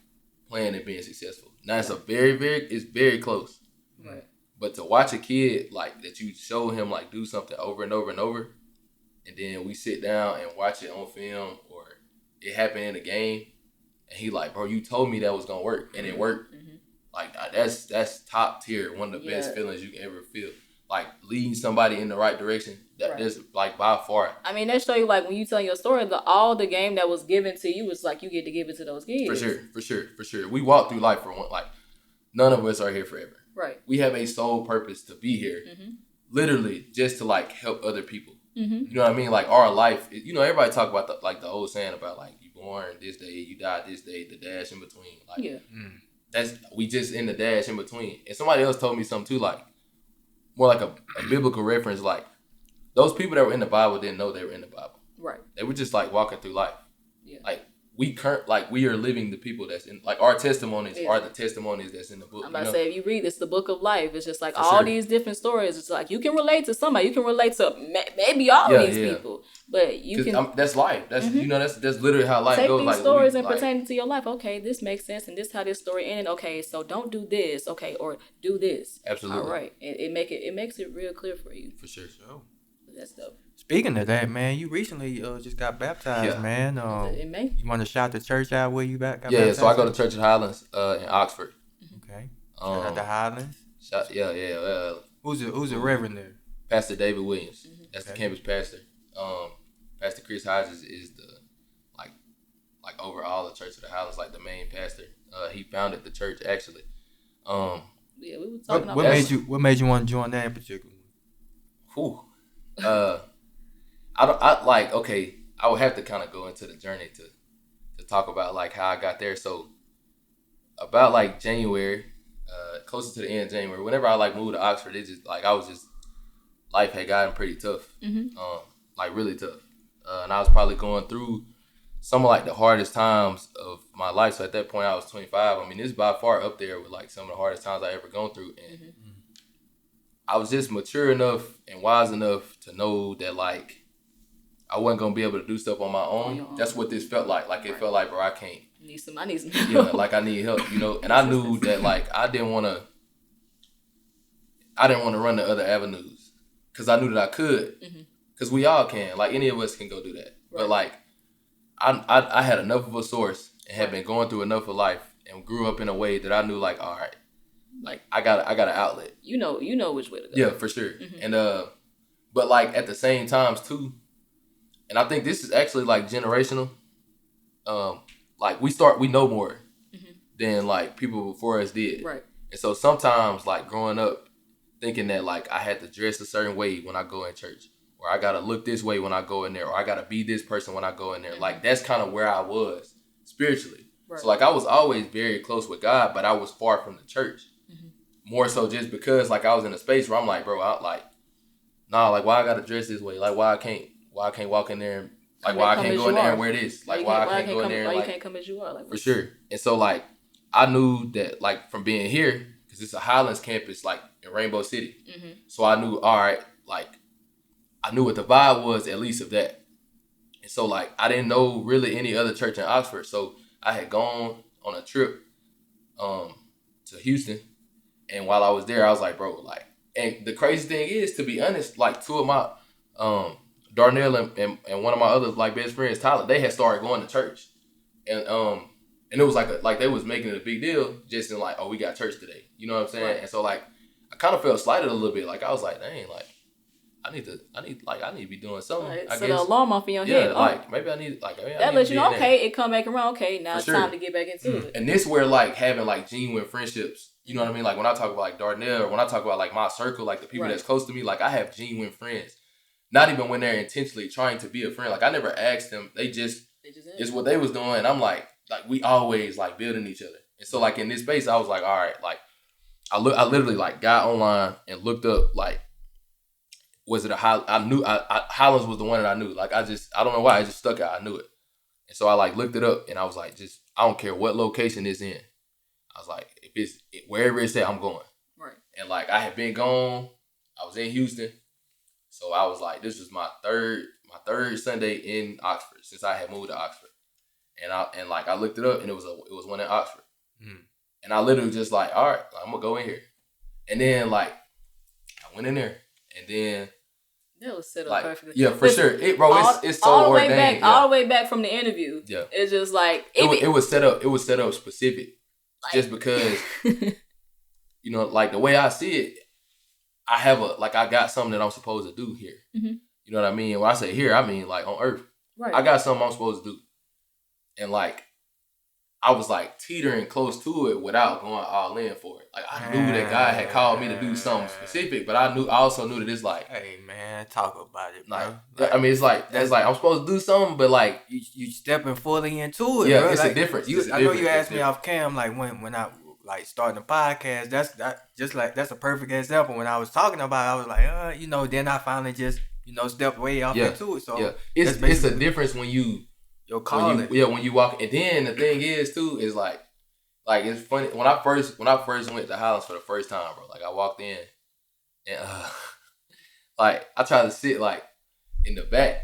playing and being successful. Now it's it's very close. Right. But to watch a kid like that, you show him like do something over and over and over. And then we sit down and watch it on film or it happen in a game And he like, bro, you told me that was gonna work, and it worked. Like that's top tier, one of the best feelings you can ever feel. Like leading somebody in the right direction. That's like by far. I mean, that show you like when you tell your story, all the game that was given to you was like you get to give it to those kids. For sure. We walk through life for one. Like none of us are here forever. Right. We have a sole purpose to be here, literally just to like help other people. You know what I mean? Like our life. You know, everybody talk about the old saying about like you born this day, you die this day, the dash in between. Like that's we just in the dash in between. And somebody else told me something too, like more like a biblical reference, like those people that were in the Bible didn't know they were in the Bible. Right. They were just like walking through life. Yeah. Like we are living the people that's in, like our testimonies are the testimonies that's in the book. I'm about to say, if you read this, the book of life, it's just like these different stories. It's like you can relate to somebody. You can relate to maybe all of these people, but you can. That's life. That's you know that's literally how life goes. Take these stories and pertain to your life. Okay, this makes sense, and this is how this story ended. Okay, so don't do this. Okay, or do this. Absolutely. All right, it makes it real clear for you. For sure. That's dope. Speaking of that, man, you recently just got baptized, man. In May? You want to shout the church out where you got baptized? Yeah, so I go to Church of Highlands in Oxford. Okay. Shout out to Highlands. Who's the reverend there? Pastor David Williams. That's the campus pastor. Pastor Chris Hodges is the like over all the Church of the Highlands, like the main pastor. He founded the church actually. We were talking about what made you want to join that in particular? Whew. I would have to kind of go into the journey to talk about like how I got there. So about like January, closer to the end of January, whenever I like moved to Oxford, it just like life had gotten pretty tough, like really tough, and I was probably going through some of like the hardest times of my life. So at that point, I was 25. I mean, it's by far up there with like some of the hardest times I ever gone through, and I was just mature enough and wise enough to know that like I wasn't gonna be able to do stuff on my own. That's what this felt like. Like it felt like, bro, I can't. I need some help. Like I need help, you know. And I knew that like I didn't want to run the other avenues because I knew that I could. Because we all can. Like any of us can go do that. Right. But like I had enough of a source and had been going through enough of life and grew up in a way that I knew like, all right, like I got an outlet. You know which way to go. Yeah, for sure. And but like at the same times too, and I think this is actually like generational. Like we know more than like people before us did. Right. And so sometimes like growing up thinking that like I had to dress a certain way when I go in church, or I gotta look this way when I go in there, or I gotta be this person when I go in there. Like that's kind of where I was spiritually. Right. So like I was always very close with God, but I was far from the church. More so just because like I was in a space where I'm like, bro, why I gotta dress this way? Like why I can't walk in there and like why I can't go in there and wear this? Like why I can't go in there and like you can't come as you are? Like for sure. And so like I knew that like from being here, because it's a Highlands campus like in Rainbow City. So I knew, all right, like I knew what the vibe was at least of that. And so like I didn't know really any other church in Oxford. So I had gone on a trip to Houston. And while I was there, I was like, bro, like, and the crazy thing is, to be honest, like two of my, Darnell and one of my other like best friends, Tyler, they had started going to church. And it was like they was making it a big deal just in like, oh, we got church today. You know what I'm saying? Right. And so like, I kind of felt slighted a little bit. Like I was like, dang, like, I need to be doing something. Right. I so guess. the alarm off in your head. Like maybe I need that lets you know, okay, it come back around. Okay, now it's time to get back into it. And this where like having like genuine friendships. You know what I mean? Like when I talk about like Darnell, or when I talk about like my circle, like the people that's close to me, like I have genuine friends. Not even when they're intentionally trying to be a friend. Like I never asked them. They just it's what they was doing. And I'm like we always like building each other. And so like in this space, I was like, all right, like I literally like got online and looked up like, was it Highlands was the one that I knew. Like I don't know why, it just stuck out. I knew it. And so I like looked it up and I was like, I don't care what location it's in. I was like, if it's wherever it's at, I'm going. Right. And like I had been gone. I was in Houston. So I was like, this was my third Sunday in Oxford since I had moved to Oxford. And I looked it up and it was one in Oxford. And I literally just like, all right, I'm gonna go in here. And then like I went in there and then That was set up Like, perfectly. yeah, for sure. It's so ordained. All the way back from the interview. Yeah. It's just like it was set up. It was set up specific, like, just because you know, like the way I see it, I got something that I'm supposed to do here. Mm-hmm. You know what I mean? When I say here, I mean like on Earth. Right. I got something I'm supposed to do, and like I was like teetering close to it without going all in for it. Like I knew that God had called me to do something specific, but I also knew that it's like, hey man, talk about it, bro. Like, I mean, it's like I'm supposed to do something, but like you stepping fully into it. Yeah, bro. it's like, a difference. I know you asked me off cam like when I like starting a podcast. That's a perfect example. When I was talking about it, I was like, you know, then I finally just stepped way off into it. So it's a difference when you. Your calling. When you walk, and then the thing is too is like it's funny when I first went to Highlands for the first time, bro. Like I walked in, and like I tried to sit like in the back,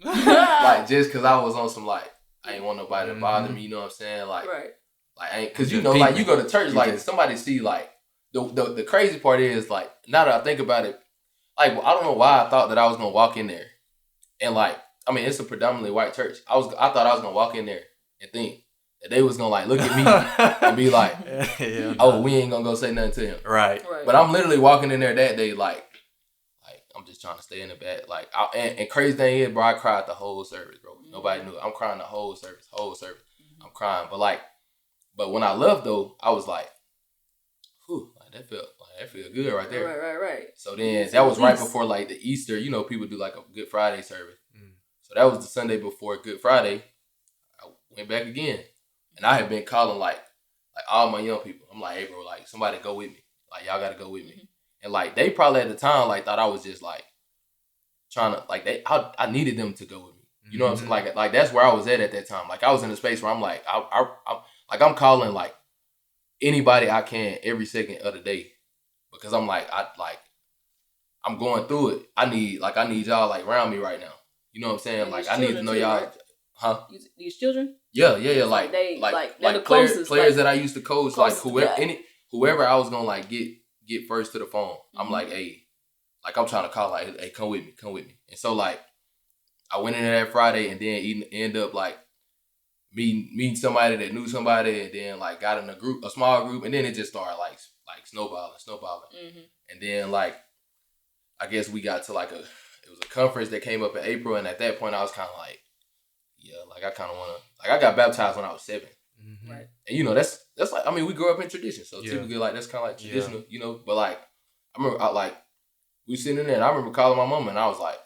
like just because I was on some like I ain't want nobody to bother me. You know what I'm saying? Like like I ain't because you know like you go to church like somebody see like the crazy part is like now that I think about it, like I don't know why I thought that I was gonna walk in there and like. I mean, it's a predominantly white church. I thought I was gonna walk in there and think that they was gonna like look at me and be like, "Oh, we ain't gonna go say nothing to him." Right. But I'm literally walking in there that day like I'm just trying to stay in the back. Like, and crazy thing is, bro, I cried the whole service, bro. Nobody knew it. I'm crying the whole service. I'm crying, but when I left though, I was like, "Whew, like that feel good right there." Right. So then that was right before like the Easter. You know, people do like a Good Friday service. So that was the Sunday before Good Friday. I went back again. And I had been calling like all my young people. I'm like, hey bro, like somebody go with me. Like y'all gotta go with me. Mm-hmm. And like they probably at the time like thought I was just like trying to like I needed them to go with me. You know what I'm saying? Like that's where I was at that time. Like I was in a space where I'm like I'm calling like anybody I can every second of the day. Because I'm like I'm going through it. I need y'all like around me right now. You know what I'm saying? Like I need to know y'all, right? Huh? These children? Yeah. Like the players closest, that I used to coach, like whoever I was gonna like get first to the phone. Mm-hmm. I'm like, hey, like I'm trying to call like, hey, come with me. And so like I went in there that Friday and then end up like meeting somebody that knew somebody and then like got in a small group, and then it just started like snowballing. Mm-hmm. And then like I guess we got to like it was a conference that came up in April, and at that point I was kind of like, yeah, like I kind of want to, like I got baptized when I was 7. Mm-hmm. Right. And you know, that's like, I mean, we grew up in tradition. So typically like, that's kind of like traditional, you know, but like, I remember we sitting in there and I remember calling my mama and I was like,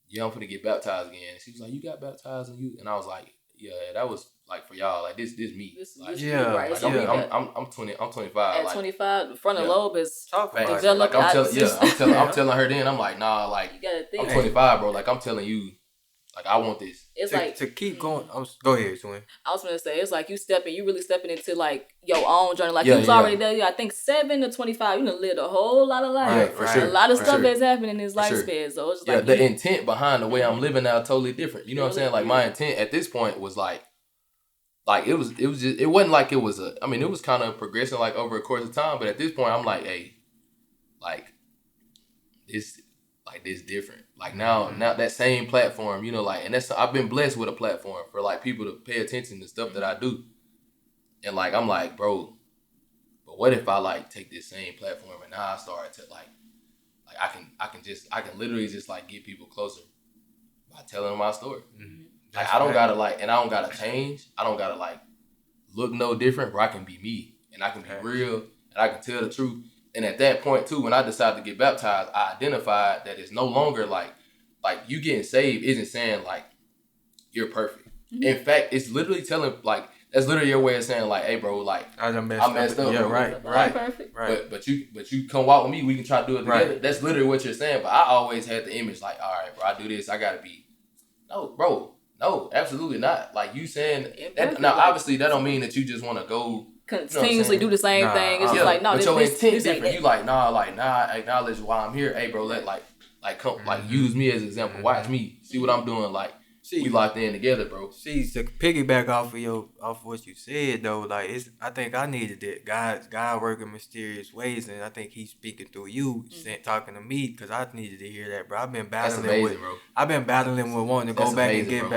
yeah, I'm finna get baptized again. And she was like, you got baptized and I was like, yeah, that was like for y'all, like this me. Right. Like, I'm 20, I'm 25. At like, 25, the frontal lobe is developed. Like, I'm telling her then, I'm like, nah, like, you gotta think. I'm 25, bro. Like, I'm telling you, like, I want this. It's like to keep going. Go ahead, Swin. I was gonna say it's like you really stepping into like your own journey. Like you was already there. I think 7 to 25, you done lived a whole lot of life. Yeah, for sure. A lot of stuff that's happening in this lifespan. So it's like the intent behind the way I'm living now totally different. You know what I'm saying? Like my intent at this point was like it wasn't like it was I mean, it was kind of progressing like over a course of time, but at this point I'm like, hey, like this different. Like now that same platform, you know, like, and I've been blessed with a platform for like people to pay attention to stuff that I do. And like, I'm like, bro, but what if I like take this same platform and now I start to like I can literally just like get people closer by telling them my story. Mm-hmm. Like I don't gotta like, and I don't gotta change. I don't gotta like look no different, but I can be me and I can be real and I can tell the truth. And at that point too, when I decided to get baptized, I identified that it's no longer like you getting saved isn't saying like you're perfect. Mm-hmm. In fact, it's literally telling like that's literally your way of saying like, hey bro, like I messed up. Yeah, right. Perfect. Right. But you come walk with me, we can try to do it together. Right. That's literally what you're saying. But I always had the image like, all right, bro, I do this, I gotta be. No, bro. No, absolutely not. Like you saying that, now obviously that don't mean that you just wanna go continuously do the same thing. It's just like, no, but your intent different. Like you like, I acknowledge why I'm here. Hey bro, let like come like use me as an example. Watch me. See what I'm doing, like we locked in together, bro. See, to piggyback off of what you said though, like I think I needed that. God working mysterious ways, and I think He's speaking through you, talking to me, because I needed to hear that, bro. I've been battling bro. I've been battling with wanting to go back and get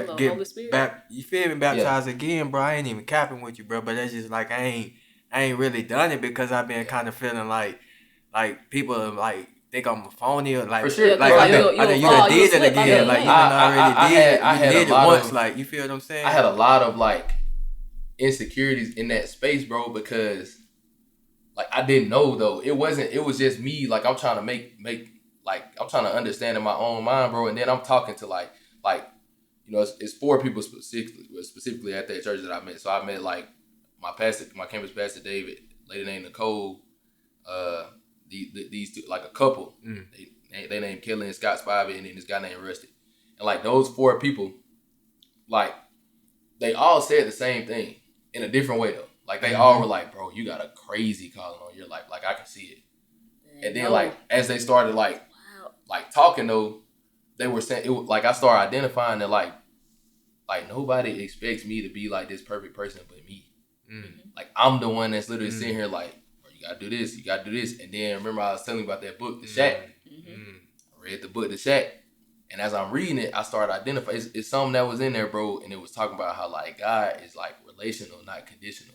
back. You feel me? Baptized again, bro. I ain't even capping with you, bro. But that's just like I ain't really done it because I've been kind of feeling like people are like. Think I'm a phony or like, for sure. Like I think you done did it again. Like you done did it once. Like you feel what I'm saying? I had a lot of like insecurities in that space, bro, because like I didn't know though. It was just me. Like I'm trying to make like I'm trying to understand in my own mind, bro. And then I'm talking to like you know it's 4 people specifically at that church that I met. So I met like my campus pastor David, lady named Nicole, these two, like a couple, they named Kelly and Scott Spivey, and then this guy named Rusty. And like those 4 people, like they all said the same thing in a different way though. Like they all were like, bro, you got a crazy calling on your life. Like I can see it. And then like as they started like talking though, they were saying it was, like I started identifying that like nobody expects me to be like this perfect person but me. Like I'm the one that's literally sitting here like, you gotta do this, you gotta do this. And then remember I was telling you about that book, The Shack. I read the book, The Shack. And as I'm reading it, I started identifying, it's something that was in there, bro. And it was talking about how like God is like relational, not conditional.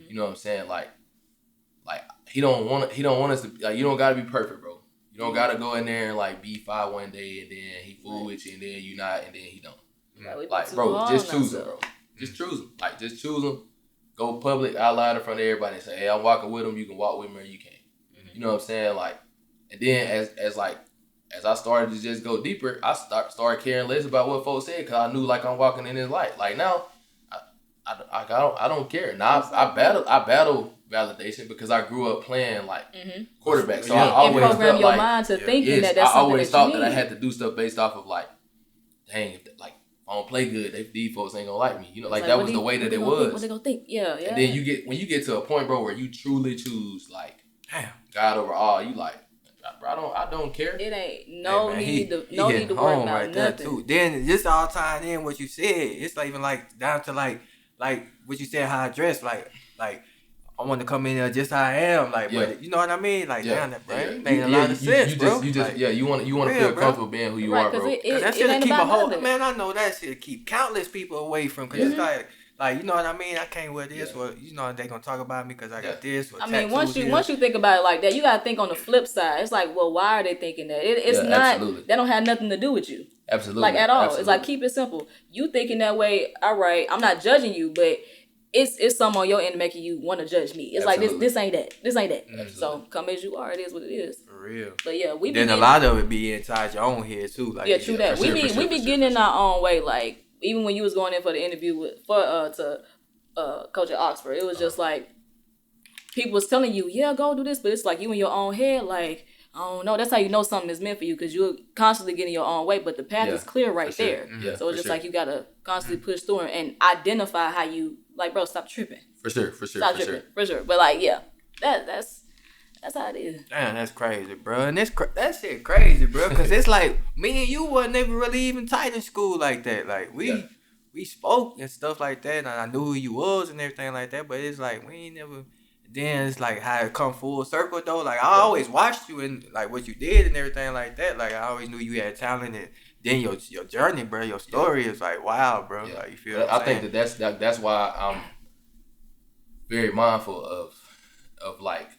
You know what I'm saying? Like he don't want us to, like, you don't gotta be perfect, bro. You don't gotta go in there and like be 5 one day and then he fool with you and then you not and then he don't. Like, bro, just choose him, bro. Just choose him. Like, just choose him. Go public out loud in front of everybody and say, hey, I'm walking with him. You can walk with me or you can't. You know what I'm saying? Like, and then as I started to just go deeper, I started caring less about what folks said because I knew like I'm walking in his light. Like now, I don't care. Now I battle validation because I grew up playing like quarterback. So I always program felt your like, mind to thinking that I that's always something thought that I had to do stuff based off of like, dang, if I don't play good, these folks ain't gonna like me. You know, like that was the way that it was. What they gonna think? Yeah. And then when you get to a point, bro, where you truly choose like, damn, God over all, you like, bro, I don't care. It ain't no need to worry about nothing. Too. Then just all tying in what you said, it's like even like down to like what you said, how I dress, like I want to come in there just how I am, like, but you know what I mean, like damn that, bro, it made a lot of sense, bro. You just you want to feel comfortable being who you are, bro. Because that shit'll keep a whole man. I know that shit'll keep countless people away from, because it's like you know what I mean. I can't wear this, or you know they gonna talk about me because I got this. Or I mean, once you think about it like that, you gotta think on the flip side. It's like, well, why are they thinking that? It's not. Absolutely. That don't have nothing to do with you. Absolutely. Like at all. Absolutely. It's like, keep it simple. You thinking that way, all right. I'm not judging you, but it's something on your end making you want to judge me. It's absolutely. Like this ain't that. This ain't that. Absolutely. So come as you are. It is what it is. For real. But yeah, then a lot of it be inside your own head too. Like true that. We be getting in our own way. Like even when you was going in for the interview to coach at Oxford, it was just like people was telling you, yeah, go do this, but it's like you in your own head, like, I don't know. That's how you know something is meant for you, because you're constantly getting your own way, but the path is clear right there. Yeah, so it's just like you gotta constantly push through and identify how you, like, bro, stop tripping. For sure. But like, yeah, that's how it is. Damn, that's crazy, bro. And that shit crazy, bro, because it's like me and you wasn't never really even tight in school like that. Like we spoke and stuff like that, and I knew who you was and everything like that, but it's like we ain't never. Then it's like how it come full circle though. Like I always watched you and like what you did and everything like that. Like I always knew you had talent, and then your journey, bro, your story is like wow, bro. Yeah. Like you feel. I think that's why I'm very mindful of like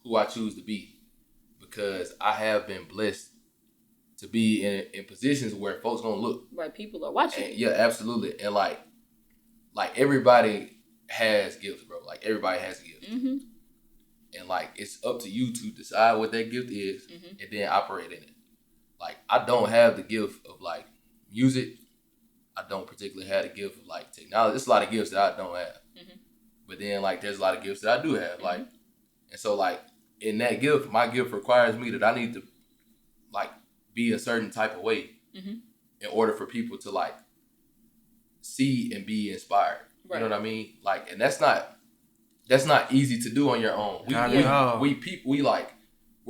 who I choose to be, because I have been blessed to be in positions where folks gonna look. Right, people are watching. And, yeah, absolutely, and like everybody has gifts, bro. Like everybody has gifts. Mm-hmm. And like it's up to you to decide what that gift is and then operate in it. Like I don't have the gift of like music. I don't particularly have the gift of like technology. There's a lot of gifts that I don't have. But then like there's a lot of gifts that I do have. Like, and so like in that gift, my gift requires me that I need to like be a certain type of way in order for people to like see and be inspired. Right. You know what I mean? Like, and that's not easy to do on your own. We're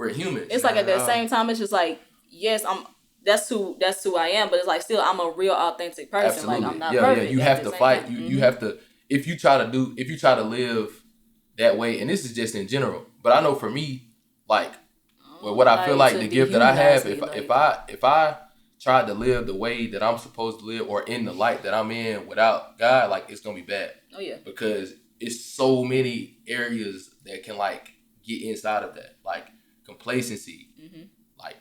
humans. It's like at the same time, it's just like, yes, that's who I am. But it's like still I'm a real authentic person. Absolutely. Like I'm not yeah, perfect. Yeah, you have to fight. You have to if you try to live that way, and this is just in general. But I know for me, like what I feel like the gift that I have, if I tried to live the way that I'm supposed to live or in the light that I'm in without God, like it's gonna be bad. Oh yeah. Because it's so many areas that can like get inside of that, like complacency, like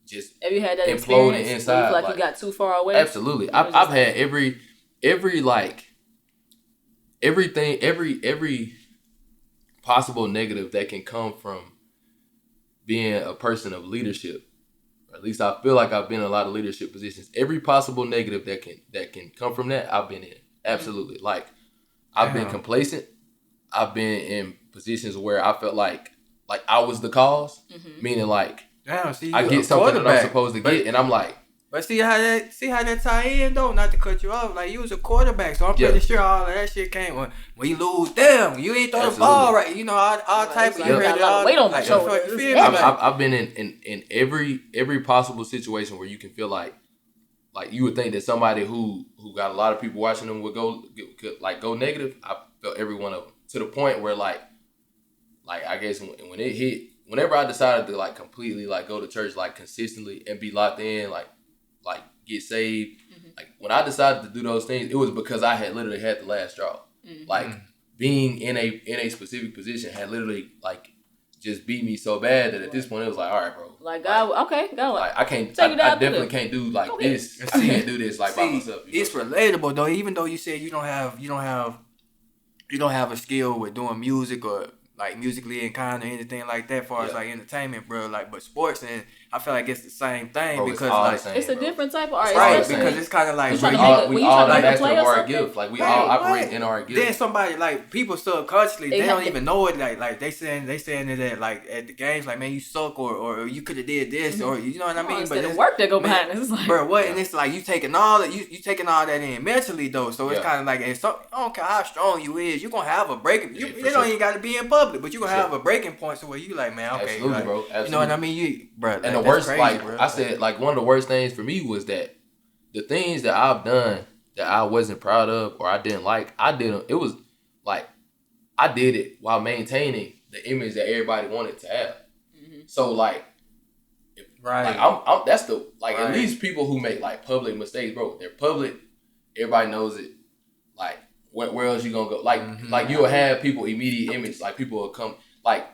just have you had that imploding experience inside. Where you feel like you got too far away? Absolutely, I've had every possible negative that can come from being a person of leadership. Or at least I feel like I've been in a lot of leadership positions. Every possible negative that can come from that, I've been in. Absolutely. Like I've been complacent. I've been in positions where I felt like I was the cause. Meaning like I get something that I'm supposed to get, and I'm like. But see how that tie in though, not to cut you off. Like you was a quarterback, so I'm pretty sure all of that shit came when you lose. Damn, you ain't throw the ball right. You know all type of. You heard a weight on my shoulder. I've been in every possible situation where you can feel like you would think that somebody who got a lot of people watching them would go negative. I felt every one of them to the point where like I guess when it hit, whenever I decided to like completely like go to church like consistently and be locked in like get saved. Like when I decided to do those things, it was because I had literally had the last straw. Like being in a specific position had literally like just beat me so bad that at this point it was like, all right, bro. Like God, okay, God. Like I definitely can't do like this. I can't do this like by myself. It's relatable though. Even though you said you don't have a skill with doing music or like musically inclined or anything like that, as far as like entertainment, bro. Like, but sports, and I feel like it's the same thing, bro, because like it's a different type of art, right? Because it's kind of like we all master of our gift, like we all operate in our gift. Then somebody like people subconsciously they don't even know it. Like they saying it at like at the games, like man you suck or you could have did this or you know what I mean. But the work that go behind this, like, bro, what? And it's like you taking all that you taking all that in mentally though. So it's kind of like I don't care how strong you is, you gonna have a breaking. You don't even got to be in public. But you gonna have a breaking point so where you like, man, okay, absolutely, like, bro. Absolutely. You know what I mean, bro. Like, and the worst, crazy, like bro. I said, like one of the worst things for me was that the things that I've done that I wasn't proud of or I didn't like, I did. It was like I did it while maintaining the image that everybody wanted to have. So like, like I'm that's the like at least people who make like public mistakes, bro. They're public. Everybody knows it. Like. Where else you gonna go? Like you'll have people immediate image. Like people will come. Like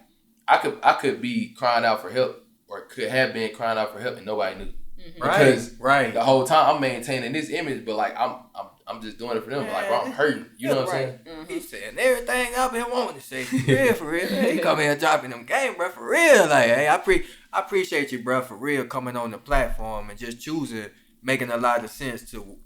I could be crying out for help, or could have been crying out for help, and nobody knew. Because the whole time I'm maintaining this image, but like I'm just doing it for them. But like bro, I'm hurting. You know what I'm saying? He's saying everything I've been wanting to say. For real. He come here dropping them game, bro. For real. Like hey, I appreciate you, bro. For real, coming on the platform and just choosing, making a lot of sense to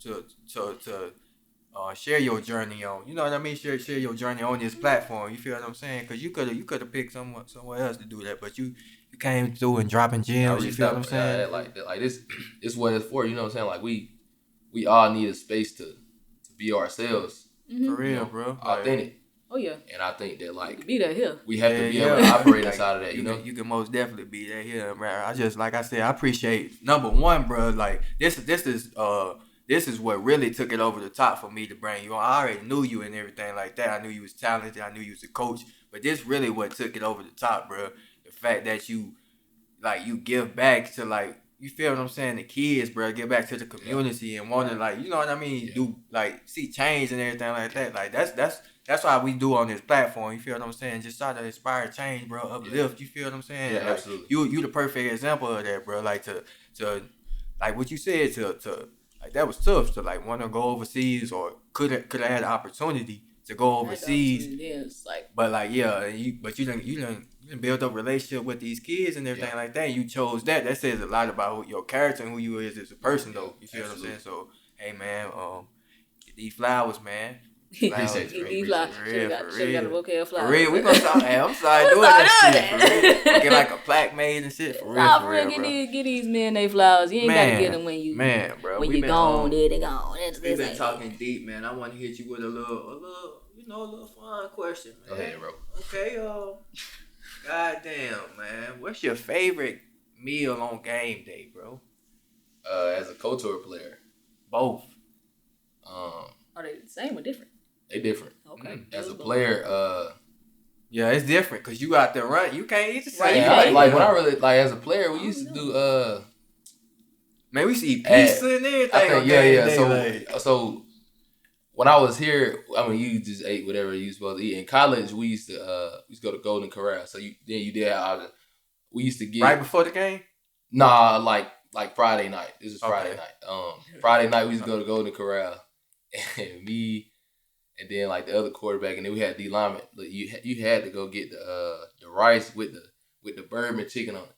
share your journey on, you know what I mean? Share your journey on this platform. You feel what I'm saying? Because you could have picked somewhere else to do that, but you came through and dropping gems. You feel what I'm saying? Like this is what it's for. You know what I'm saying? Like we all need a space to be ourselves. For real, bro. Authentic. Oh yeah. And I think that like be that here. We have to be able to operate inside of that. You know, you can most definitely be that here, bro. I just like I said, I appreciate number one, bro. Like this is what really took it over the top for me to bring you on. I already knew you and everything like that. I knew you was talented. I knew you was a coach. But this really what took it over the top, bro. The fact that you give back to like, you feel what I'm saying, the kids, bro. Give back to the community and want to like, you know what I mean, do like see change and everything like that. Like that's why we do on this platform. You feel what I'm saying? Just try to inspire change, bro. Uplift. You feel what I'm saying? Yeah, like, absolutely. You the perfect example of that, bro. Like to like what you said to like that was tough to like want to go overseas or could have had the opportunity to go overseas. But like you done build up a relationship with these kids and everything like that. And you chose that. That says a lot about your character and who you is as a person though. You feel what I'm saying? So hey man, get these flowers, man. Appreciate you. Should have got a bouquet of flowers. For real, we gonna start. Hey, I'm sorry doing that shit. For real. Get like a plaque made and shit. For real, for real, bro. Get these men they flowers. You ain't gotta get them when you bro. When you gone, they gone. We've been talking deep, man. I want to hit you with a little fun question, man. Go ahead, bro. Okay, goddamn, man. What's your favorite meal on game day, bro? As a coach or a player? Both. Are they the same or different? They different. Okay. As a player, yeah, it's different because you out there running. You can't eat the same. Right, yeah, like when I really like as a player, we used to do man, we used to eat pizza and everything. I think, on game day, So like. so when I was here, I mean, you just ate whatever you supposed to eat. In college, we used to go to Golden Corral. So you did have we used to get Right before the game. Nah, like Friday night. This is Friday Okay. night. Friday night we used to go to Golden Corral, and me, and then like the other quarterback, and then we had D lineman. Like, you had to go get the rice with the bourbon chicken on it.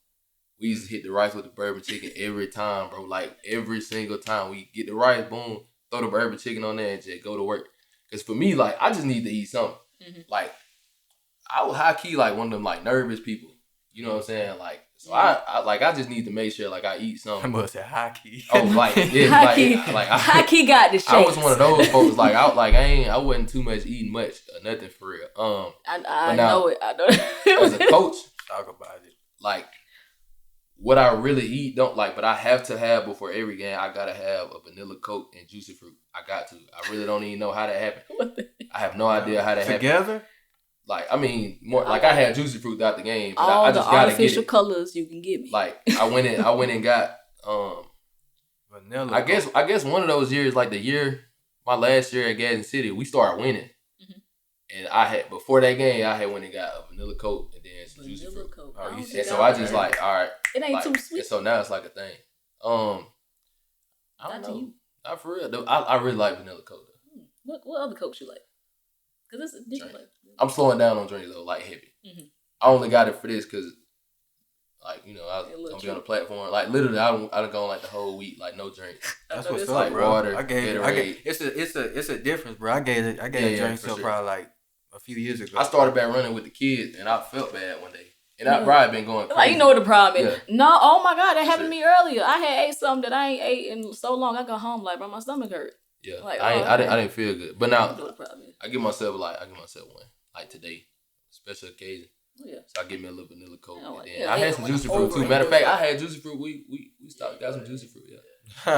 We used to hit the rice with the bourbon chicken every time, bro. Like every single time we get the rice, boom, throw the bourbon chicken on there and just go to work. Cause for me, like I just need to eat something. Mm-hmm. Like I was high key like one of them like nervous people. You know what I'm saying? Like so I just need to make sure like I eat something. I must say hockey. Oh, like yeah, Hockey got the shakes. I was one of those folks. Like I wasn't too much eating much or nothing for real. I know it. I know it. As a coach, Talk about it. like what I really eat don't like, but I have to have before every game. I gotta have a vanilla Coke and juicy fruit. I got to. I really don't even know how that happened. I have no idea how that happened. Together. Like I mean, more like I had juicy fruit throughout the game. But all I the just gotta artificial get it. colors you can give me. Like I went and got Vanilla. I guess one of those years, like my last year at Gadsden City, we started winning. And I had before that game, I had went and got a vanilla Coke and then some juicy fruit. Coke. Oh, you And so I just like, all right. It ain't like, too sweet. And so now it's like a thing. I don't Not to know. you. Not for real. Though. I really like vanilla Coke though. What other Cokes you like? Because it's a different Drink. flavor. I'm slowing down on drinks though, like heavy. Mm-hmm. I only got it for this because, like you know, I'm look be on the platform. Like literally, I done gone like the whole week, like no drinks. That's what's it's up, like bro. water, I gave it's a difference, bro. I gave a drink for so sure. probably like a few years ago. I started back running with the kids, and I felt bad one day, and I probably been going crazy. Like, you know what the problem is? Yeah. No, oh my God, that happened to me earlier. I had ate something that I ain't ate in so long. I got home like, bro, my stomach hurt. Yeah, Like, I didn't feel good, but now You know what the problem is. I give myself one, like today, special occasion. Yeah. So I give me a little vanilla Coke, Yeah, and like, then yeah, I had yeah, some like juicy fruit too. overrated. Matter of fact, I had juicy fruit. We stopped, got some juicy fruit. Yeah,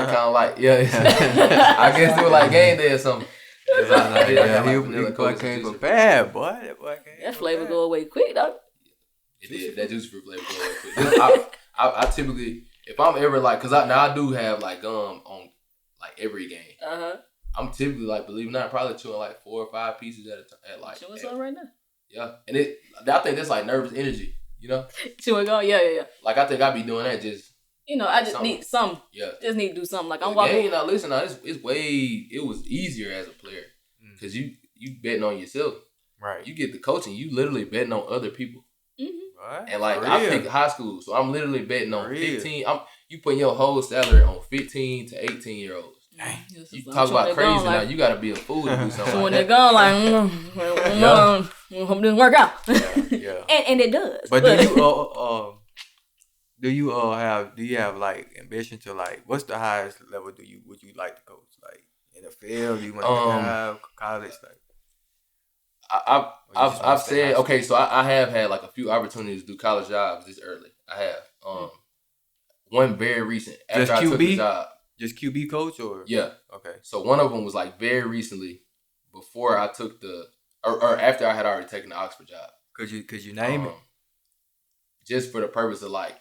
kind of like I guess it was like game day or something. He came for bad, boy. That flavor go away quick, though. It did. That juicy fruit flavor go away quick. I typically, if I'm ever like, cause I do have like gum on like every game. I'm typically like, believe it or not, probably chewing like 4 or 5 pieces at a time. At like Chewing something right now. Yeah, and I think that's like nervous energy. You know, Chewing gum, yeah. like I think I be doing that just. You know, I just Something. need something. Yeah. Just need to do something. Like I'm The walking. game, now listen, now it was easier as a player because you betting on yourself. Right. You get the coaching, you literally betting on other people. Right. And like For I real. picked high school, so I'm literally betting on For real. 15. You putting your whole salary on 15 to 18-year-olds. You talk about crazy now. You gotta be a fool to do something So when like they're that. gone, like, hope this work out. Yeah. And it does. But do you have like ambition to like what's the highest level would you like to coach, like NFL? Do you want to have college? Like I've said okay, so I have had like a few opportunities to do college jobs this early. I have one very recent after Just I took the QB? job. just QB coach or Yeah. Okay. So one of them was like very recently before I took or after I had already taken the Oxford job. Could you name it? Just for the purpose of like,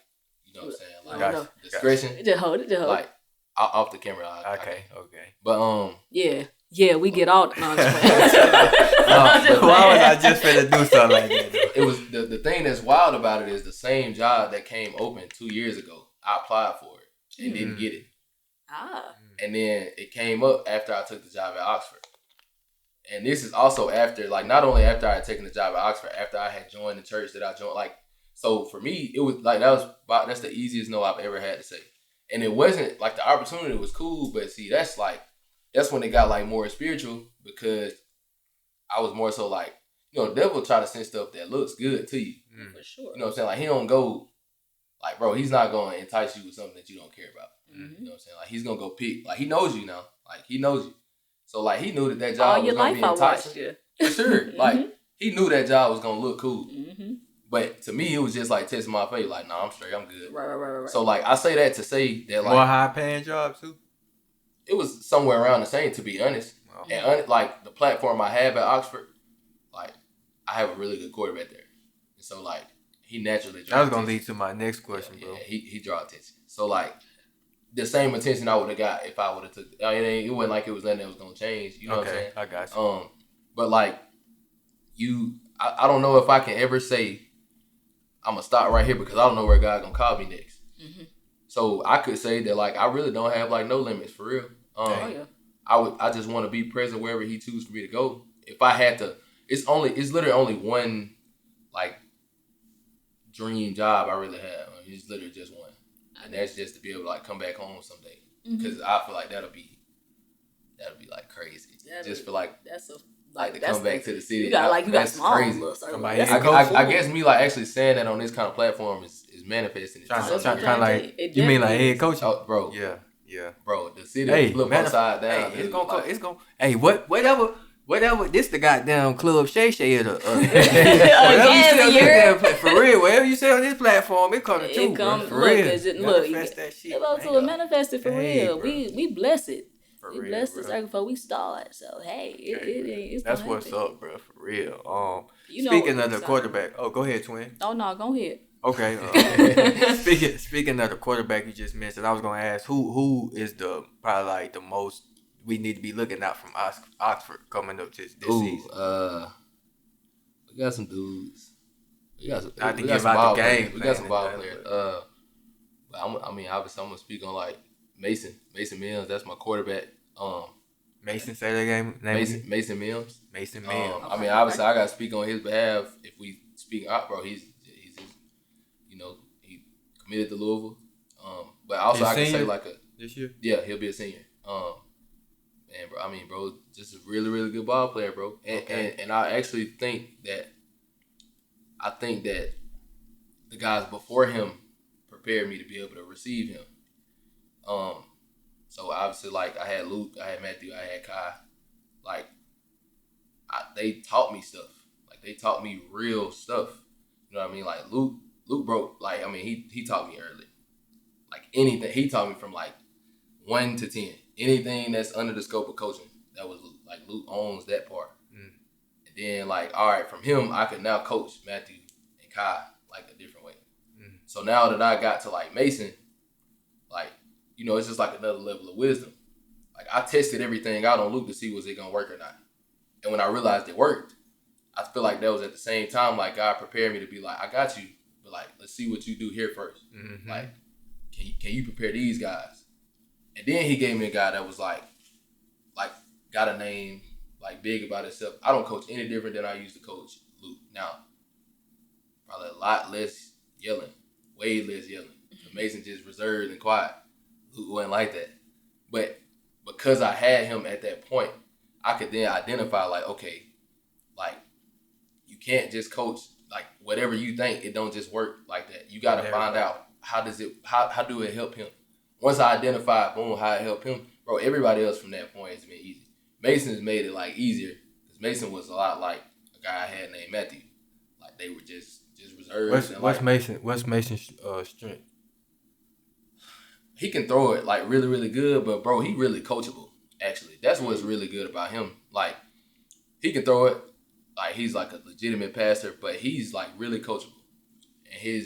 you know what I'm saying, like Gotcha. discretion. It just hold. Like off the camera. I Okay. can't. Okay. But Yeah, we get all the nonsense. Why was I just finna do something like that? Though? it was the thing that's wild about it is the same job that came open 2 years ago. I applied for it and didn't get it. And then it came up after I took the job at Oxford. And this is also after, like, not only after I had taken the job at Oxford, after I had joined the church that I joined. Like, so for me, it was like that's the easiest no I've ever had to say. And it wasn't like the opportunity was cool, but see, that's when it got like more spiritual because I was more so like, you know, the devil try to send stuff that looks good to you. For sure. You know what I'm saying? Like, he don't go, like, bro, he's not going to entice you with something that you don't care about. You know what I'm saying? Like, he's going to go pick. Like, he knows you now. Like, he knows you. So, like, he knew that job All was your going to life be I enticing. watched you. For sure. Like, he knew that job was going to look cool. But to me, it was just like testing my faith. Like, nah, I'm straight. I'm good. Right. So like, I say that to say that like more high paying jobs too. It was somewhere around the same, to be honest. Wow. And like the platform I have at Oxford, like I have a really good quarterback there, and so like he naturally. That was gonna lead to my next question, bro. Yeah, he draw attention. So like the same attention I would have got if I would have took. I mean, it wasn't like it was nothing that was gonna change. You know what I'm saying? I got you. But like I don't know if I can ever say I'm gonna stop right here because I don't know where God gonna call me next. Mm-hmm. So I could say that like I really don't have like no limits for real. I just want to be present wherever he chooses for me to go. If I had to, it's literally only one like dream job I really have. I mean, it's literally just one, and that's just to be able to like come back home someday. Because I feel like that'll be like crazy. Just for like that's a like to come back to the city. You got small crazy. I guess me like actually saying that on this kind of platform is manifesting. Trying like you mean like head coach? Oh, bro. Yeah. Bro, the city flip upside down. Hey, it's gonna. Hey, whatever. This the goddamn Club Shay Shay or the. Whatever you say on this for real. Whatever you say on this platform, it comes to true. For real. Manifest that shit. It manifest it for real. Bro. We bless it. For we blessed this before we start. So hey, it's that's what's happen. Up, bro. For real. Speaking of the quarterback, go ahead, twin. Oh no, go ahead. Okay. Speaking of the quarterback you just mentioned, I was gonna ask who is probably like the most we need to be looking out from Oxford coming up this season. We got some dudes. We got some ball players. We got some ball players. Obviously, I'm gonna speak on like Mason Mills. That's my quarterback. Mason, say that name. Mason Mills. Mason Mills. Obviously, I gotta speak on his behalf. If we speak out, bro, he's he committed to Louisville. But also I can say like this year. Yeah, he'll be a senior. Man, bro, just a really, really good ball player, bro. And I actually think that the guys before him prepared me to be able to receive him. So obviously, like I had Luke, I had Matthew, I had Kai. Like they taught me stuff. Like they taught me real stuff. You know what I mean? Like Luke broke. Like he taught me early. Like anything, he taught me from like 1 to 10. Anything that's under the scope of coaching, that was Luke. Like Luke owns that part. And then like, all right, from him, I could now coach Matthew and Kai like a different way. So now that I got to like Mason, like, it's just like another level of wisdom. Like I tested everything out on Luke to see was it gonna work or not. And when I realized it worked, I feel like that was at the same time like God prepared me to be like, I got you, but like let's see what you do here first. Like, can you prepare these guys? And then he gave me a guy that was like got a name, like big about himself. I don't coach any different than I used to coach Luke. Now, probably a lot less yelling, way less yelling. Mason just reserved and quiet. Luke wasn't like that. But because I had him at that point, I could then identify like, okay, like you can't just coach like whatever you think. It don't just work like that. You got to find out how do it help him. Once I identified, boom, how it helped him, bro, everybody else from that point has been easy. Mason's made it like easier because Mason was a lot like a guy I had named Matthew. Like they were just reserved. What's Mason's strength? He can throw it like really, really good, but bro, he really coachable. Actually, that's what's really good about him. Like he can throw it, like he's like a legitimate passer, but he's like really coachable, and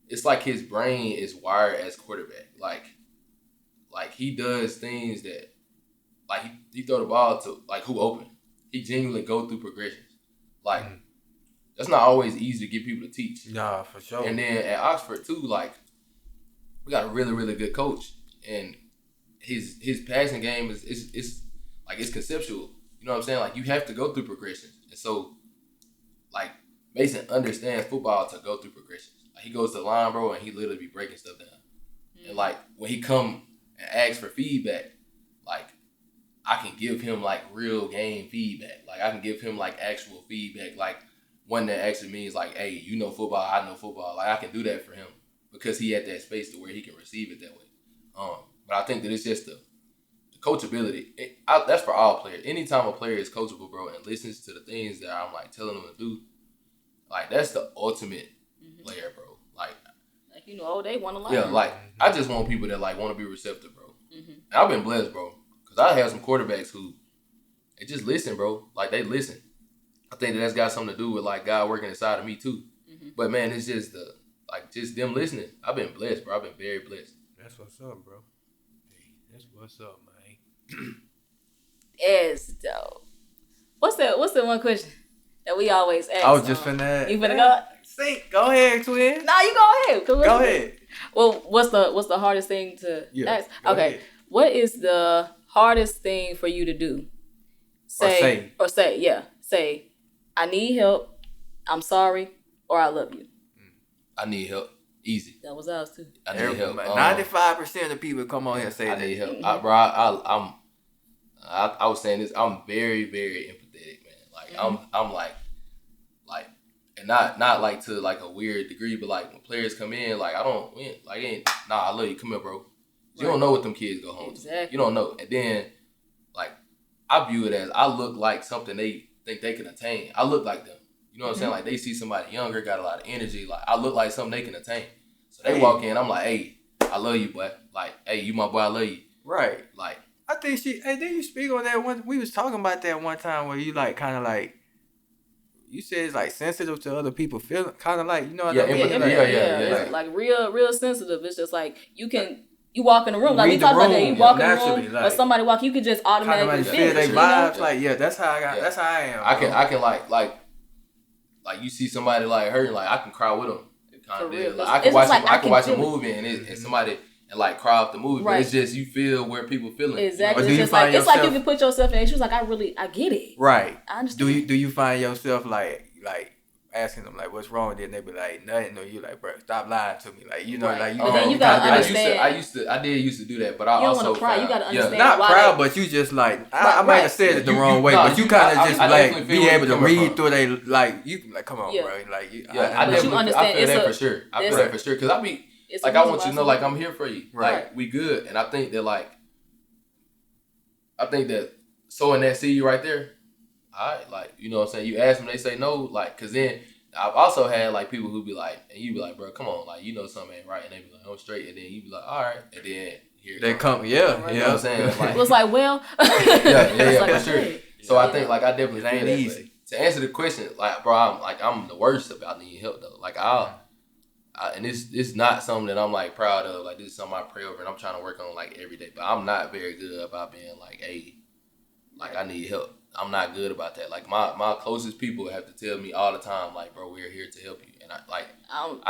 it's like his brain is wired as quarterback. Like he does things that, like he throw the ball to like who open. He genuinely go through progressions. Like that's not always easy to get people to teach. Nah, for sure. And then at Oxford too, like we got a really, really good coach, and his passing game is like it's conceptual. You know what I'm saying? Like you have to go through progressions, and so like Mason understands football to go through progressions. Like he goes to the line, bro, and he literally be breaking stuff down. And like when he come and asks for feedback, like I can give him like real game feedback. Like I can give him like actual feedback, like one that actually means like, hey, you know football, I know football. Like I can do that for him because he had that space to where he can receive it that way. But I think that it's just the coachability. That's for all players. Anytime a player is coachable, bro, and listens to the things that I'm like telling them to do, Like that's the ultimate player, bro. Like they want to learn. Yeah, like I just want people that like want to be receptive, bro. And I've been blessed, bro, because I have some quarterbacks who they just listen, bro. Like they listen. I think that's got something to do with like God working inside of me too. But man, it's just just them listening. I've been blessed, bro. I've been very blessed. That's what's up, bro. Hey, that's what's up, man. It's dope. What's the one question that we always ask? I was just finna. You finna go? Go ahead, twin. No, you go ahead. Go ahead. Well, what's the hardest thing to ask? Okay. Ahead. What is the hardest thing for you to do? Say, I need help, I'm sorry, or I love you. I need help. Easy. That was ours too. I need help. 95% of people come on here and say I need help. I was saying this. I'm very, very empathetic, man. Like I'm like, and not like to like a weird degree, but like when players come in, like I love you. Come here, bro. You don't know what them kids go home to. You don't know. And then, like, I view it as I look like something they think they can attain. I look like them. You know what I'm saying? Like, they see somebody younger, got a lot of energy. Like, I look like something they can attain. So they walk in, I'm like, hey, I love you, boy. Like, hey, you my boy, I love you. Right. Like, I think didn't you speak on that one? We was talking about that one time where you like kind of like, you said it's like sensitive to other people feeling, kind of like, you know what I mean? It's like real sensitive. It's just like you walk in the room, like we talked about that. You walk in the room, like, or somebody walk, you could just automatically feel their vibes. Like, that's how that's how I am. I can like you see somebody like hurting, like I can cry with them. For real. Like, I can watch a movie and somebody and like cry off the movie, but it's just you feel where people feeling. Exactly. You know? It's just it's like you can put yourself in. She was like, I get it. Right. I understand. Do you find yourself like asking them like what's wrong with it, and they be like nothing, or you like, bro, stop lying to me, like, you know, like you. But then you gotta understand. I did used to do that, but I also don't want to cry. You gotta understand. Not proud, but you just like I might have said it the wrong way, but you kind of just like be able to read through they like you like come on, bro, like I definitely I feel that for sure. I feel that for sure because I be like I want you to know like I'm here for you, like we good, and I think that sowing that seed right there. Alright, like, you know what I'm saying? You ask them, they say no, like, cause then I've also had like people who be like, and you be like, bro, come on, like, you know something ain't right, and they be like, I'm straight, and then you be like, all right, and then here they come, you know what I'm saying? Like, it was like, well, for sure. So I think like I definitely it ain't easy. To answer the question, like, bro, I'm the worst about needing help though. Like and it's not something that I'm like proud of. Like this is something I pray over and I'm trying to work on like every day. But I'm not very good about being like, hey, like I need help. I'm not good about that. Like my closest people have to tell me all the time, like, bro, we're here to help you. And I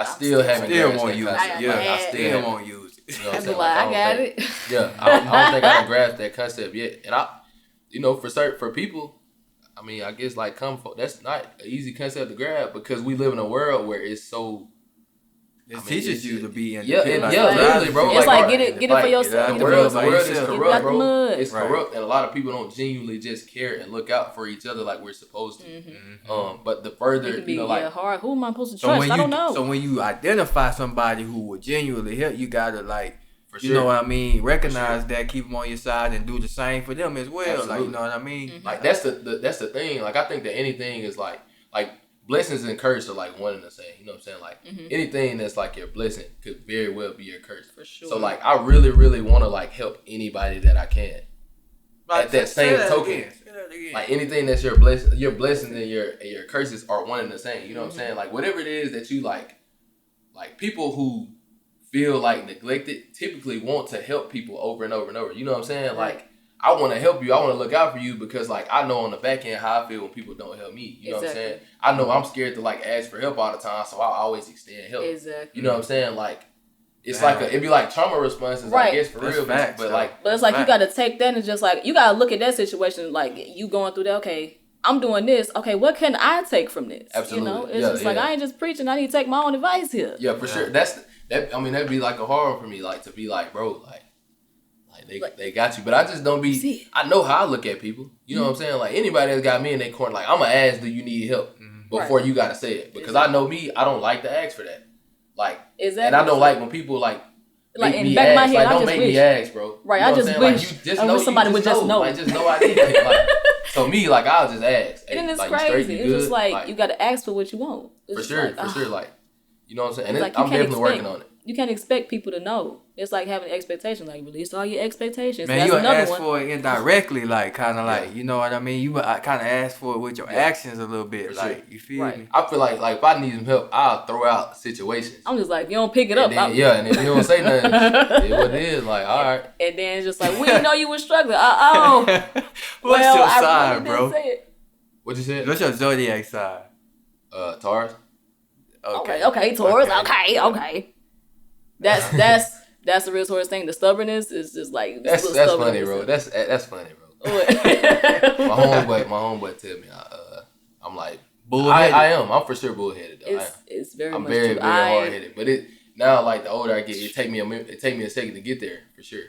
still haven't won't use it. I still won't use it. You know what I'm saying? Like, I got it. Yeah, I don't think I can grasp that concept yet. And for people, I mean, I guess like that's not an easy concept to grab because we live in a world where it's so. It teaches you to be independent. Literally, bro. It's like get it for yourself. The world is corrupt, bro. It's right. corrupt, and a lot of people don't genuinely just care and look out for each other like we're supposed to. Mm-hmm. But the further, it can be, like hard. Who am I supposed to trust? I don't know. So when you identify somebody who will genuinely help, you gotta like. You know what I mean? Recognize that, keep them on your side, and do the same for them as well. Absolutely. Like, you know what I mean? Mm-hmm. Like that's the thing. Like I think that anything is like blessings and curse are like one and the same. You know what I'm saying? Like anything that's like your blessing could very well be your curse. For sure. So like I really, really want to like help anybody that I can. At that same token, like anything that's your blessings and your curses are one and the same. You know what I'm saying? Like whatever it is that you like people who feel like neglected typically want to help people over and over and over. You know what I'm saying? Like I want to help you. I want to look out for you because like I know on the back end how I feel when people don't help me. You know what I'm saying? I know I'm scared to like ask for help all the time, so I always extend help. Exactly. You know what I'm saying? Like it's like it'd be like trauma responses, I guess, for real. But it's like you got to take that and just like you got to look at that situation like you going through that. Okay, I'm doing this. Okay, what can I take from this? Absolutely. You know, it's just like I ain't just preaching. I need to take my own advice here. Yeah, for sure. I mean, that'd be like a horror for me, like to be like, bro, like they got you, but I just don't be. I know how I look at people. You know what I'm saying? Like anybody that's got me in their corner, like I'm gonna ask, do you need help before you gotta say it? Because I know me, I don't like to ask for that. Like, and I don't like when people like make me ask. My head, like, don't make me ask, bro. Right, you know I just wish. Like, you just know somebody would just know. Like, just know I need it. Like, so me, like I'll just ask. And then it's like, crazy. You it's just like you gotta ask for what you want. For sure. Like, you know what I'm saying? And like, I'm definitely working on it. You can't expect people to know. It's like having expectations. Like, release all your expectations. Man, that's you another ask one. for it indirectly, like, kind of like, you know what I mean? You kind of ask for it with your actions a little bit. For like, sure. you feel me? I feel like if I need some help, I'll throw out situations. I'm just like, if you don't pick it up. And if you don't say nothing, it's what it is. Like, all right. And then it's just like, we didn't know you were struggling. Oh. What's well, your I sign, really bro? didn't say it. What you said? What's your zodiac sign? Taurus. Okay, Taurus. Okay. That's the real Taurus thing. The stubbornness is just like that's funny, bro. That's funny, bro. my homeboy tell me I'm like bullheaded. I am. I'm for sure bullheaded though. It's very I'm much very true. hard headed. But it now like the older I get, it take me a second to get there for sure.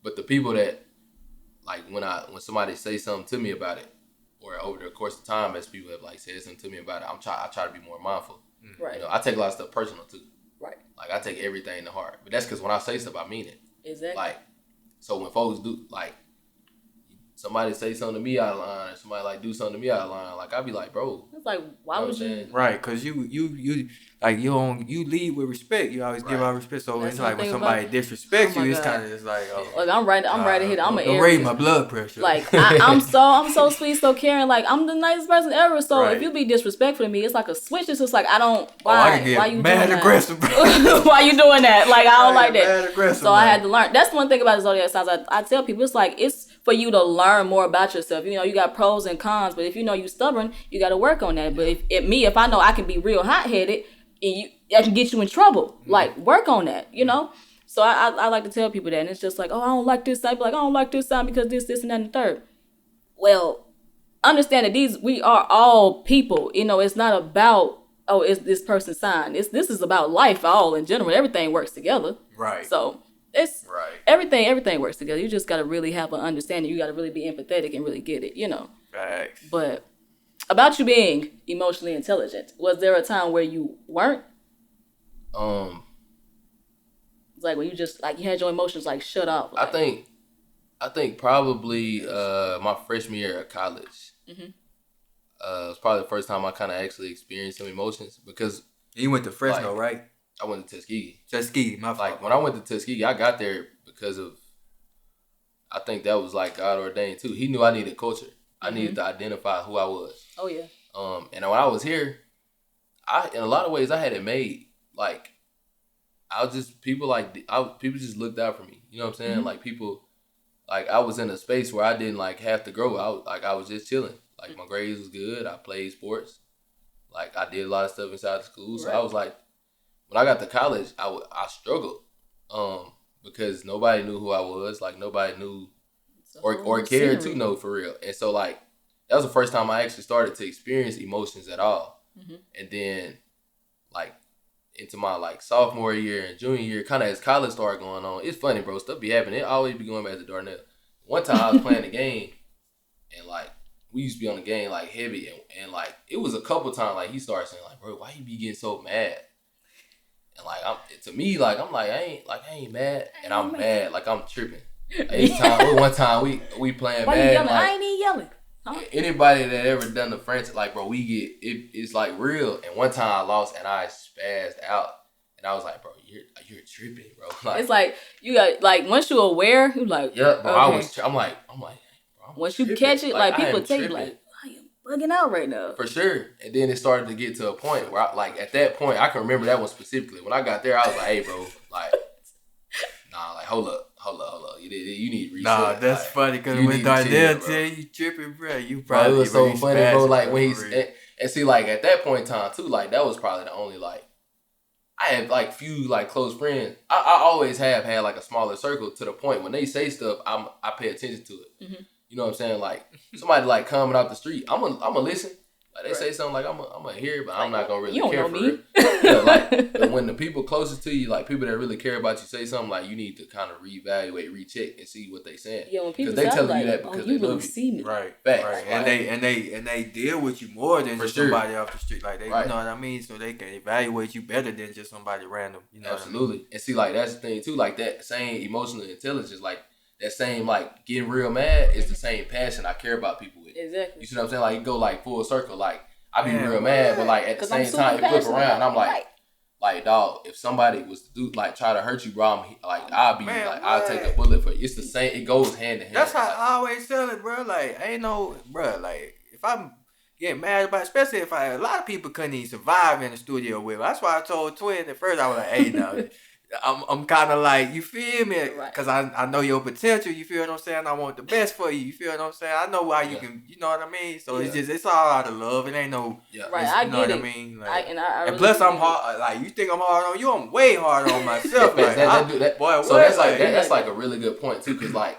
But the people that like when somebody say something to me about it, or over the course of time as people have like said something to me about it, I try to be more mindful. Right. You know, I take a lot of stuff personal too. Right. Like I take everything to heart. But that's because when I say stuff, I mean it. Exactly. Like, so when folks do like somebody say something to me out of line, or somebody like do something to me out of line, like I be like, bro. It's like, why would you? Right, because you like you lead with respect. You always give out respect. So That's it's like when thing somebody about- disrespects Oh you, my it's God. kind of just like, oh. Like I'm right here. I'm an Don't Aries. raise my blood pressure. Like I'm so sweet, so caring. Like I'm the nicest person ever. So Right. if you be disrespectful to me, it's like a switch. It's just like I don't. I Why? can get Why you mad doing aggressive, bro. that? Why you doing that? Like I don't like that. Mad aggressive, So I man. had to learn. That's one thing about the zodiac signs. I tell people it's like it's for you to learn more about yourself. You know, you got pros and cons, but if you know you're stubborn, you got to work on that. But if I know I can be real hot headed, and I can get you in trouble. Like work on that. You know. So I like to tell people that, and it's just like, oh, I don't like this sign. Like I don't like this sign because this, and that, and the third. Well, understand that we are all people. You know, it's not about it's this person's sign. This is about life all in general. Everything works together. Right. So it's right. Everything works together. You just gotta really have an understanding. You gotta really be empathetic and really get it. You know. Facts. But about you being emotionally intelligent, was there a time where you weren't? Like when you just like you had your emotions like shut off. Like. I think probably my freshman year of college. Mm-hmm. It was probably the first time I kind of actually experienced some emotions because You went to Fresno, right? I went to Tuskegee. Tuskegee, my fault. Like when I went to Tuskegee, I got there because of I think that was like God ordained too. He knew I needed culture. I needed to identify who I was. Oh yeah. And when I was here, in a lot of ways I had it made. Like I was just people just looked out for me. You know what I'm saying? Mm-hmm. Like people, like I was in a space where I didn't like have to grow. I was just chilling. Like my grades was good. I played sports. Like I did a lot of stuff inside the school. So Right. I was like, when I got to college, I struggled because nobody knew who I was. Like nobody knew or cared to know for real. And so like that was the first time I actually started to experience emotions at all. Mm-hmm. And then like into my like sophomore year and junior year, kind of as college started going on, it's funny, bro. Stuff be happening. It always be going back to Darnell. One time I was playing the game, and like we used to be on the game like heavy, and like it was a couple times like he started saying like, bro, why you be getting so mad? And like I'm like I ain't mad, and I'm mad like I'm tripping. Like, one time we playing Why mad. you yelling? Like, I ain't even yelling. Huh? Anybody that ever done the French, like bro, we get it's like real. And one time I lost and I spazzed out, and I was like, bro, you're tripping, bro. Like, It's like you got like once you're aware, you like yeah, bro. okay. I'm like, bro, Once you tripping. catch it, like I people am tell you tripping. like I am bugging out right now. For sure. And then it started to get to a point where at that point I can remember that one specifically. When I got there, I was like, hey, bro, like, nah, like hold up. You need to reset. Nah, that's like, funny because you when need to chill, Darnell bro. tell you tripping, bro, you Bro, probably it was so really funny, bro. spazzing, Like when for he's real. and see, like at that point in time too, like that was probably the only like I had like few like close friends. I always have had like a smaller circle to the point when they say stuff, I pay attention to it. Mm-hmm. You know what I'm saying? Like somebody like coming out the street, I'm gonna listen. Like they Right. say something like I'm gonna hear it, but I'm not gonna really You don't care know for me. it. Yeah, like but when the people closest to you, like people that really care about you, say something like you need to kind of reevaluate, recheck, and see what they saying. Yeah, when people they sound telling like, you that because you they really love you. see me. Right, Facts. right, Like- and they deal with you more than For just sure. somebody off the street. Like they, Right. you know what I mean. So they can evaluate you better than just somebody random. You know Absolutely. What And see, like, that's the thing, too. Like, that same emotional intelligence, like, that same, like, getting real mad is the same passion I care about people with. Exactly. You see what I'm saying? Like, it go, like, full circle. Like, I be real mad, but like at the same time, it flip around. I'm like, dog, if somebody was to do like try to hurt you, bro, I'll take a bullet for you. It's the same. It goes hand in hand. That's how I always tell it, bro. Like, ain't no, bro. Like, if I'm getting mad about, especially if a lot of people couldn't even survive in the studio with. That's why I told Twin at first. I was like, hey, no. I'm kind of like, you feel me? Because I know your potential. You feel what I'm saying? I want the best for you. You feel what I'm saying? I know why you can, you know what I mean? So it's all out of love. It ain't no, right, I you know get what it. I mean? Like, I and plus, I'm hard. Like, you think I'm hard on you? I'm way harder on myself. Like, boy, so that's like a really good point too, because like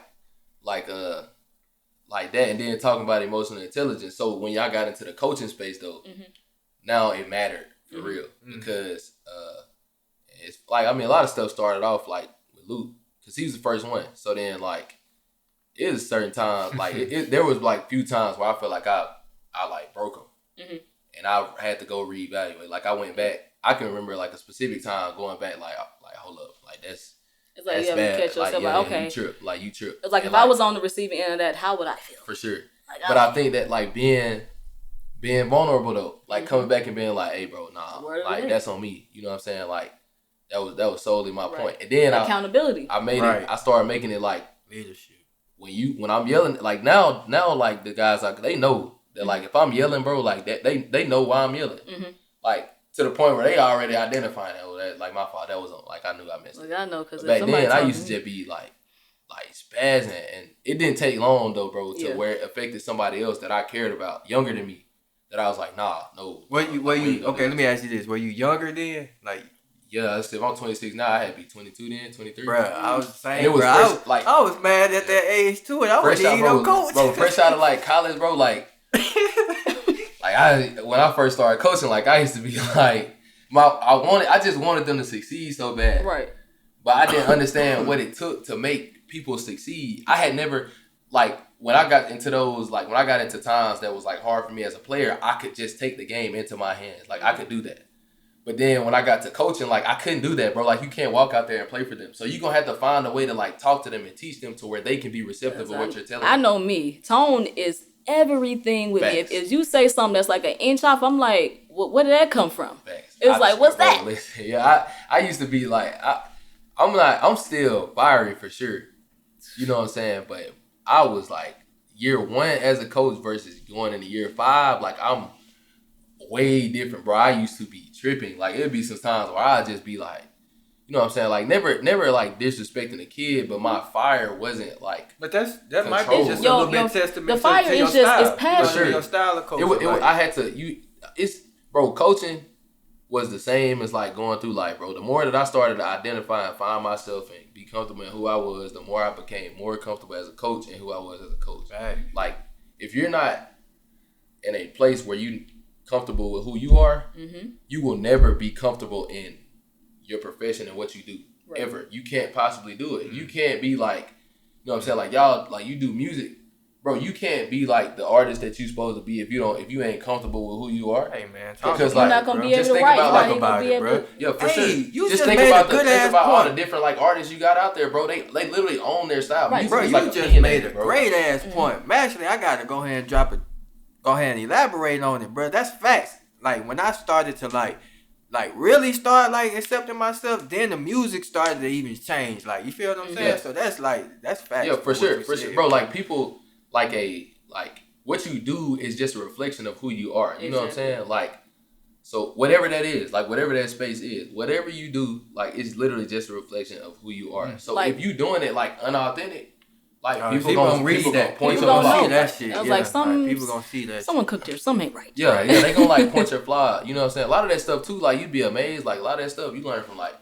that, and then talking about emotional intelligence. So when y'all got into the coaching space though, now it mattered for real because it's like, I mean, a lot of stuff started off like with Luke because he was the first one. So then like it was a certain time, like there was like few times where I felt like I like broke him, and I had to go reevaluate. Like I went back, I can remember like a specific time going back, like hold up, like that's. It's like you have to catch yourself. Like, okay, you trip. It's like if I was on the receiving end of that, how would I feel? For sure. Like, but I think that like being vulnerable though, like coming back and being like, hey bro, nah, like that's on me. You know what I'm saying? Like that was solely my point. And then accountability. I made it. I started making it like leadership. When I'm yelling, like now like the guys, like they know that like if I'm yelling, bro, like that they know why I'm yelling. Like to the point where they already identifying that like my fault. That was like I knew I missed it. Like I know because back then I used to just be like spazzing, and it didn't take long though, bro, to where it affected somebody else that I cared about, younger than me. That I was like, nah, no. Were you okay? Let me ask you this: were you younger then? Like, yeah, if I'm 26 now, I had to be 22 then, 23. Bro, I was saying, it was fresh, like I was mad at that age too, and I wasn't even no coach. Bro, fresh out of like college, bro, like when I first started coaching, like I used to be like. I just wanted them to succeed so bad. Right. But I didn't understand what it took to make people succeed. I had never, like, when I got into times that was, like, hard for me as a player, I could just take the game into my hands. Like, I could do that. But then when I got to coaching, like, I couldn't do that, bro. Like, you can't walk out there and play for them. So you're going to have to find a way to, like, talk to them and teach them to where they can be receptive of what you're telling them. I know me. Tone is everything with me. If you say something that's like an inch off, I'm like, where did that come from? It's like, what's that? Listen, yeah, I used to be like, I'm still fiery for sure. You know what I'm saying? But I was like, year one as a coach versus going into year 5, like I'm way different, bro. I used to be tripping. Like it'd be some times where I'd just be like, you know what I'm saying? Like never like disrespecting a kid, but my fire wasn't like. But that might be just a little bit testament the fire to your is just style. it's passion. Sure. Your style of coaching. I had to bro. Coaching was the same as like going through life, bro. The more that I started to identify and find myself and be comfortable in who I was, the more I became more comfortable as a coach and who I was as a coach. Right. Like if you're not in a place where you comfortable with who you are, you will never be comfortable in your profession and what you do ever. You can't possibly do it. You can't be like, you know what I'm saying? Like y'all, like you do music, bro. You can't be like the artist that you supposed to be if you ain't comfortable with who you are. Hey man, because you're not gonna be able to write. About it, bro. Yeah, for sure. You just think about all the different like artists you got out there, bro. They literally own their style. Right, bro. You like just made a great ass point. Actually, I gotta go ahead and drop it. Go ahead and elaborate on it, bro. That's facts. Like when I started to like really start like accepting myself, then the music started to even change. Like you feel what I'm saying? Yeah. So that's facts. Yeah, for sure, bro. Like people like what you do is just a reflection of who you are. You know what I'm saying? Like so whatever that is, like whatever that space is, whatever you do, like it's literally just a reflection of who you are. So like, if you doing it like unauthentic, like people gonna read that. People gonna see that shit. I was like, people gonna see that. Someone cooked here. Something ain't right. Yeah, they gonna like point your fly. You know what I'm saying? A lot of that stuff too. Like you'd be amazed. Like a lot of that stuff you learn from like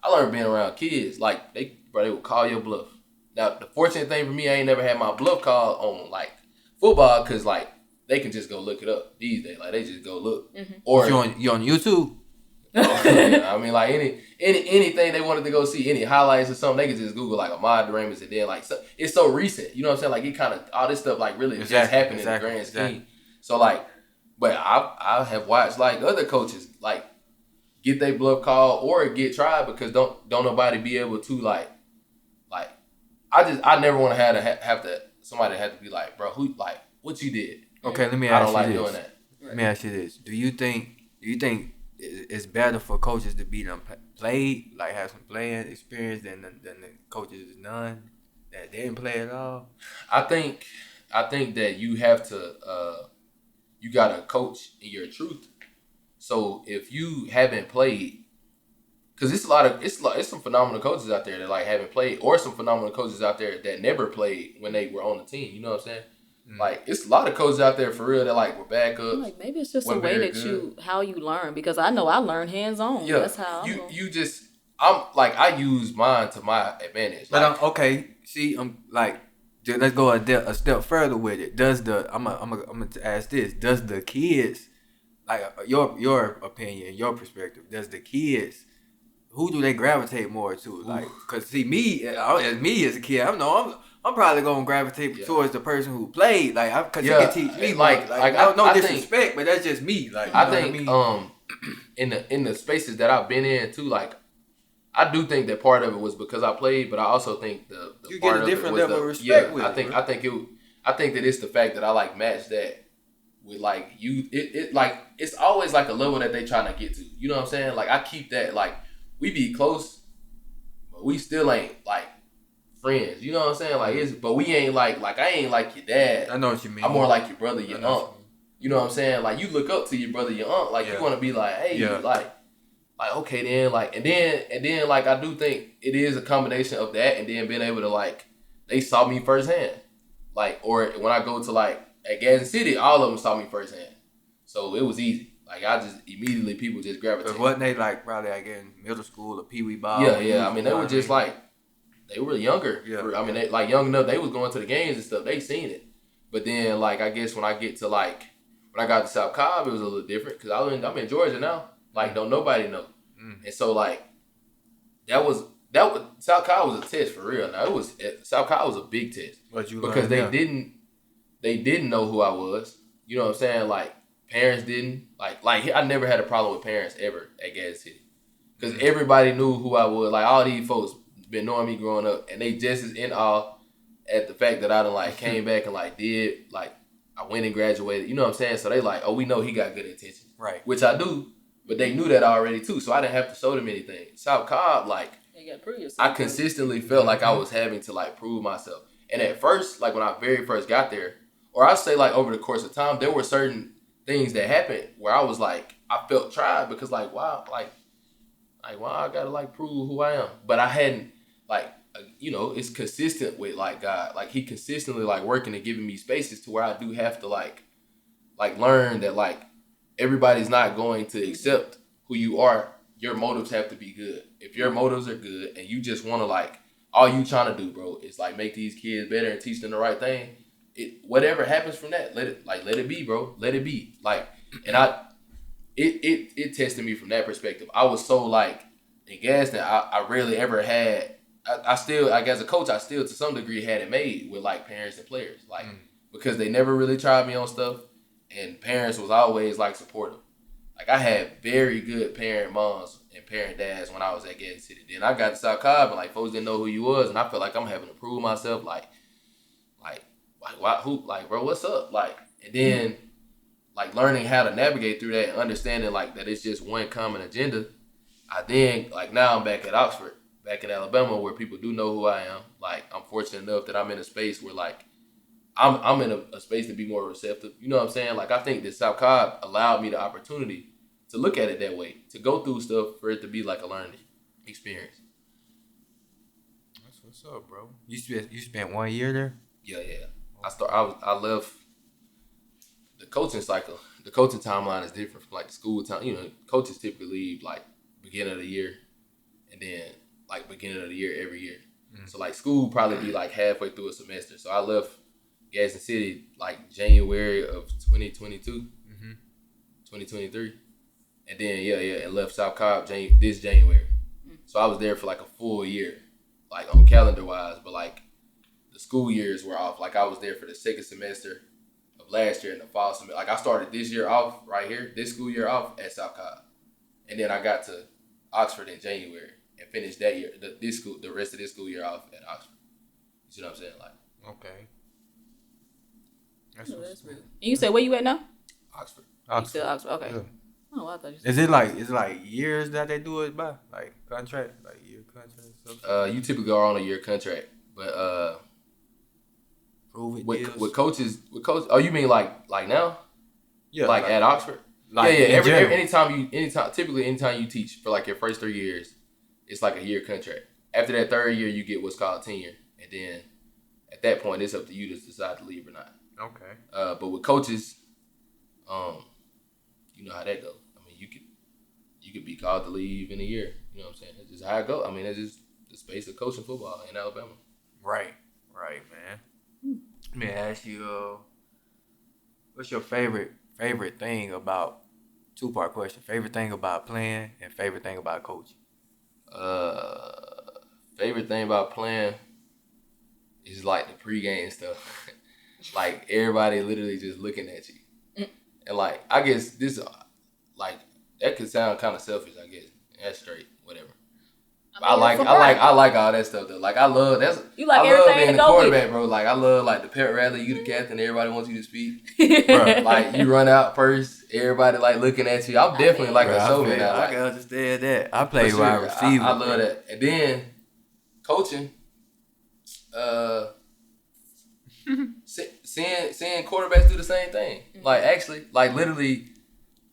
I learned being around kids. Like they would call your bluff. Now the fortunate thing for me, I ain't never had my bluff called on like football because like they can just go look it up these days. Like they just go look. Or you on YouTube. I mean, like anything they wanted to go see, any highlights or something, they could just Google like Ahmad DeRamus, and then like it's so recent, you know what I'm saying? Like it kind of all this stuff like really just happened in the grand scheme. So like, but I have watched like other coaches like get their bluff call or get tried because don't nobody be able to like I never want to have to somebody have to be like, bro, who like what you did. Okay, let me I ask don't like you doing this. that. Let me ask you this: Do you think it's better for coaches to be them played, like have some playing experience than the coaches none that didn't play at all? I think that you have to you gotta coach in your truth. So if you haven't played, because it's some phenomenal coaches out there that like haven't played, or some phenomenal coaches out there that never played when they were on the team. You know what I'm saying? Like, it's a lot of coaches out there for real that like were backups. Like, maybe it's just the way that how you learn, because I know I learned hands on. Yeah, that's how I use mine to my advantage. But like, okay, see, let's go a step further with it. I'm gonna ask this: Does the kids, like your opinion, your perspective, does the kids, who do they gravitate more to? Like, cause see me as a kid, I'm probably gonna gravitate towards the person who played, like, cause he can teach me. No disrespect, but that's just me. Like, I think in the spaces that I've been in too, like, I do think that part of it was because I played, but I also think the you part get a different of it was level of respect with it. I think that it's the fact that I like matched that with like you. It like it's always like a level that they trying to get to. You know what I'm saying? Like, I keep that, like, we be close, but we still ain't like friends. You know what I'm saying? Like, but we ain't like I ain't like your dad. I know what you mean. I'm more like your brother, your aunt. You know what I'm saying? Like, you look up to your brother, your aunt. Like, you want to be like, hey, like okay then, like, and then like, I do think it is a combination of that and then being able to, like, they saw me firsthand. Like, or when I go to, like, at Gadsden City, all of them saw me firsthand. So it was easy. Like, I just immediately, people just gravitated. But wasn't they like probably like in middle school or Pee Wee ball? Yeah. I mean, they were just like, they were younger. Yeah. I mean, they like young enough. They was going to the games and stuff. They seen it. But then, like, I guess when I got to South Cobb, it was a little different because I'm in Georgia now. Like, don't nobody know. And so, like, South Cobb was a test for real. Now, South Cobb was a big test because they didn't know who I was. You know what I'm saying? Like, parents didn't. Like I never had a problem with parents ever at Gadsden City because everybody knew who I was. Like, all these folks been knowing me growing up, and they just as in awe at the fact that I done like came back and like did like I went and graduated. You know what I'm saying? So they like, oh, we know he got good intentions, right? Which I do, but they knew that already too, so I didn't have to show them anything. South Cobb, like, you gotta prove yourself. I consistently felt like I was having to like prove myself, and at first, like when I very first got there, or I say like over the course of time, there were certain things that happened where I was like, I felt tried because like, wow, like why I gotta like prove who I am, but I hadn't like. It's consistent with like God. Like, he consistently like working and giving me spaces to where I do have to like learn that like everybody's not going to accept who you are. Your motives have to be good. If your motives are good and you just want to like, all you trying to do, bro, is like make these kids better and teach them the right thing. Whatever happens from that, let it be, bro. Let it be. Like, and it tested me from that perspective. I was so like in Gadsden, I rarely ever had. I still, like, as a coach, I still to some degree had it made with like parents and players, like because they never really tried me on stuff, and parents was always like supportive. Like, I had very good parent moms and parent dads when I was at Gadsden City. Then I got to South Cobb and like folks didn't know who you was, and I felt like I'm having to prove myself. Like why, who, like, bro, what's up? Like, and then like learning how to navigate through that and understanding like that it's just one common agenda. I then like now I'm back at Oxford. Back in Alabama, where people do know who I am. Like, I'm fortunate enough that I'm in a space where like I'm in a space to be more receptive. You know what I'm saying? Like, I think that South Cobb allowed me the opportunity to look at it that way, to go through stuff for it to be like a learning experience. That's what's up, bro. You spent 1 year there? Yeah. I left the coaching cycle. The coaching timeline is different from like the school time. You know, coaches typically leave like beginning of the year, and then like beginning of the year every year. So like school probably be like halfway through a semester. So I left Gadsden City like January of 2022, 2023. And then, and left South Cobb this January. So I was there for like a full year, like on calendar wise, but like the school years were off. Like, I was there for the second semester of last year in the fall semester. Like, I started this year off right here, this school year off at South Cobb. And then I got to Oxford in January. And finish that year, the rest of this school year off at Oxford. You see what I'm saying? Like, okay. That's real. And you said where you at now? Oxford. You still Oxford? Okay. Yeah. Oh, I thought you said. Is it like years that they do it by? Like contract? Like year contract? Something? You typically are on a year contract, but Prove it with deals? coaches. Oh, you mean like now? Yeah. Like at Oxford? Like yeah. in general. Anytime you teach for like your first 3 years, it's like a year contract. After that third year, you get what's called tenure, and then at that point, it's up to you to decide to leave or not. Okay. But with coaches, you know how that goes. I mean, you could be called to leave in a year. You know what I'm saying? That's just how it goes. I mean, it's just the space of coaching football in Alabama. Right, man. Let me ask you, what's your favorite thing about, 2-part question, favorite thing about playing and favorite thing about coaching? Favorite thing about playing is like the pregame stuff. Like everybody literally just looking at you. And like, I guess this, like, that could sound kind of selfish, I guess. That's straight, whatever. I like all that stuff though. Like I love you like I love everything being to the go quarterback, with. bro. Like I love like the pep rally, you the captain, everybody wants you to speak. Bruh. Like you run out first, everybody like looking at you. I'm definitely like a showman now. I Like, can understand that. I play for wide sure. receiver. I love that. And then coaching, seeing quarterbacks do the same thing. Like actually, like literally.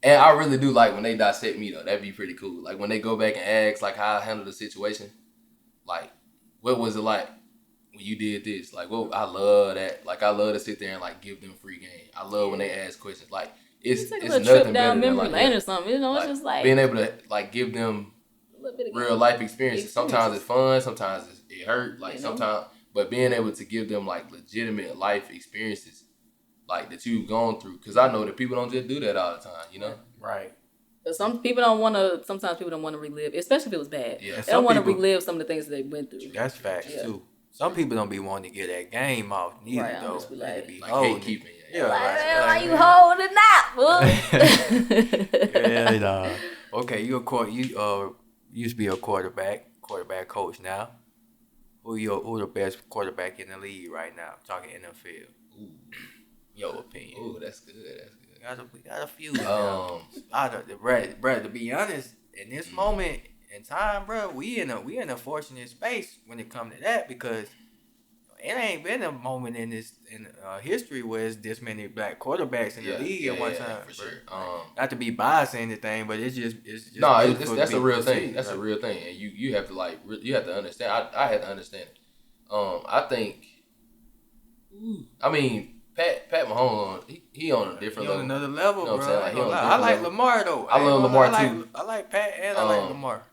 And I really do like when they dissect me though. That'd be pretty cool. Like when they go back and ask like how I handled the situation. Like, what was it like when you did this? Like, well, I love that. Like, I love to sit there and like give them free game. I love when they ask questions. Like, it's like a nothing little trip better down than memory like lane that. or something. You know, it's just like being able to like give them a little bit of real life experiences. Sometimes it's fun. Sometimes it hurt. Like You know? sometimes, but being able to give them like legitimate life experiences, like that you've gone through. Because I know that people don't just do that all the time. You know. Right. But sometimes people don't want to relive, especially if it was bad. Yeah. They don't want to relive some of the things that they went through. That's facts too. Some people don't be wanting to get that game off neither Right, though. just be like- They be Like holding it. gatekeeping. Yeah, Why you holding out, fool? Yeah, nah. Okay, you used to be a quarterback coach now. Who the best quarterback in the league right now? Talking NFL. Ooh. Your opinion. Ooh, that's good. We got a few. Brad, to be honest, in this moment in time, bro, we in a fortunate space when it comes to that because it ain't been a moment in history where it's this many black quarterbacks in the league at one time. For sure. Not to be biased or anything, but it's just No, beautiful that's to a be real thing. perceived, That's right? a real thing, and you have to like you have to understand. I had to understand it. I think. I mean, Pat Mahomes, he on a different He on level. another level, You know what I'm bro. saying? Like, he on a I different like level. Lamar though. I love Lamar too. I like Pat and I like Lamar.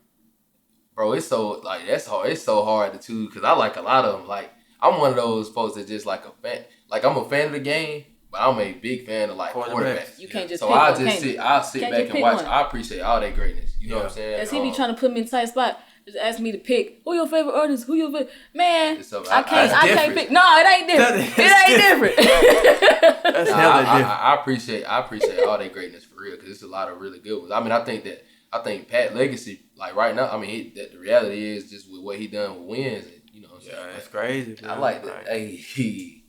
Bro, it's so like that's hard. It's so hard to choose because I like a lot of them. Like I'm one of those folks that just like a fan. Like I'm a fan of the game, but I'm a big fan of like quarterbacks. You can't just So pick I'll one, just can sit. you? I'll sit Can't back just and pick watch. one. I appreciate all their greatness. You know what I'm saying? As he be trying to put me in a tight spot, just ask me to pick who your favorite artist, who your favorite man. I can't pick. No, it ain't different. That's I appreciate all their greatness for real because it's a lot of really good ones. I mean, I think Pat legacy like right now. I mean, the reality is just with what he done with wins. And, you know, what I'm saying? that's crazy. Bro. I like that. And he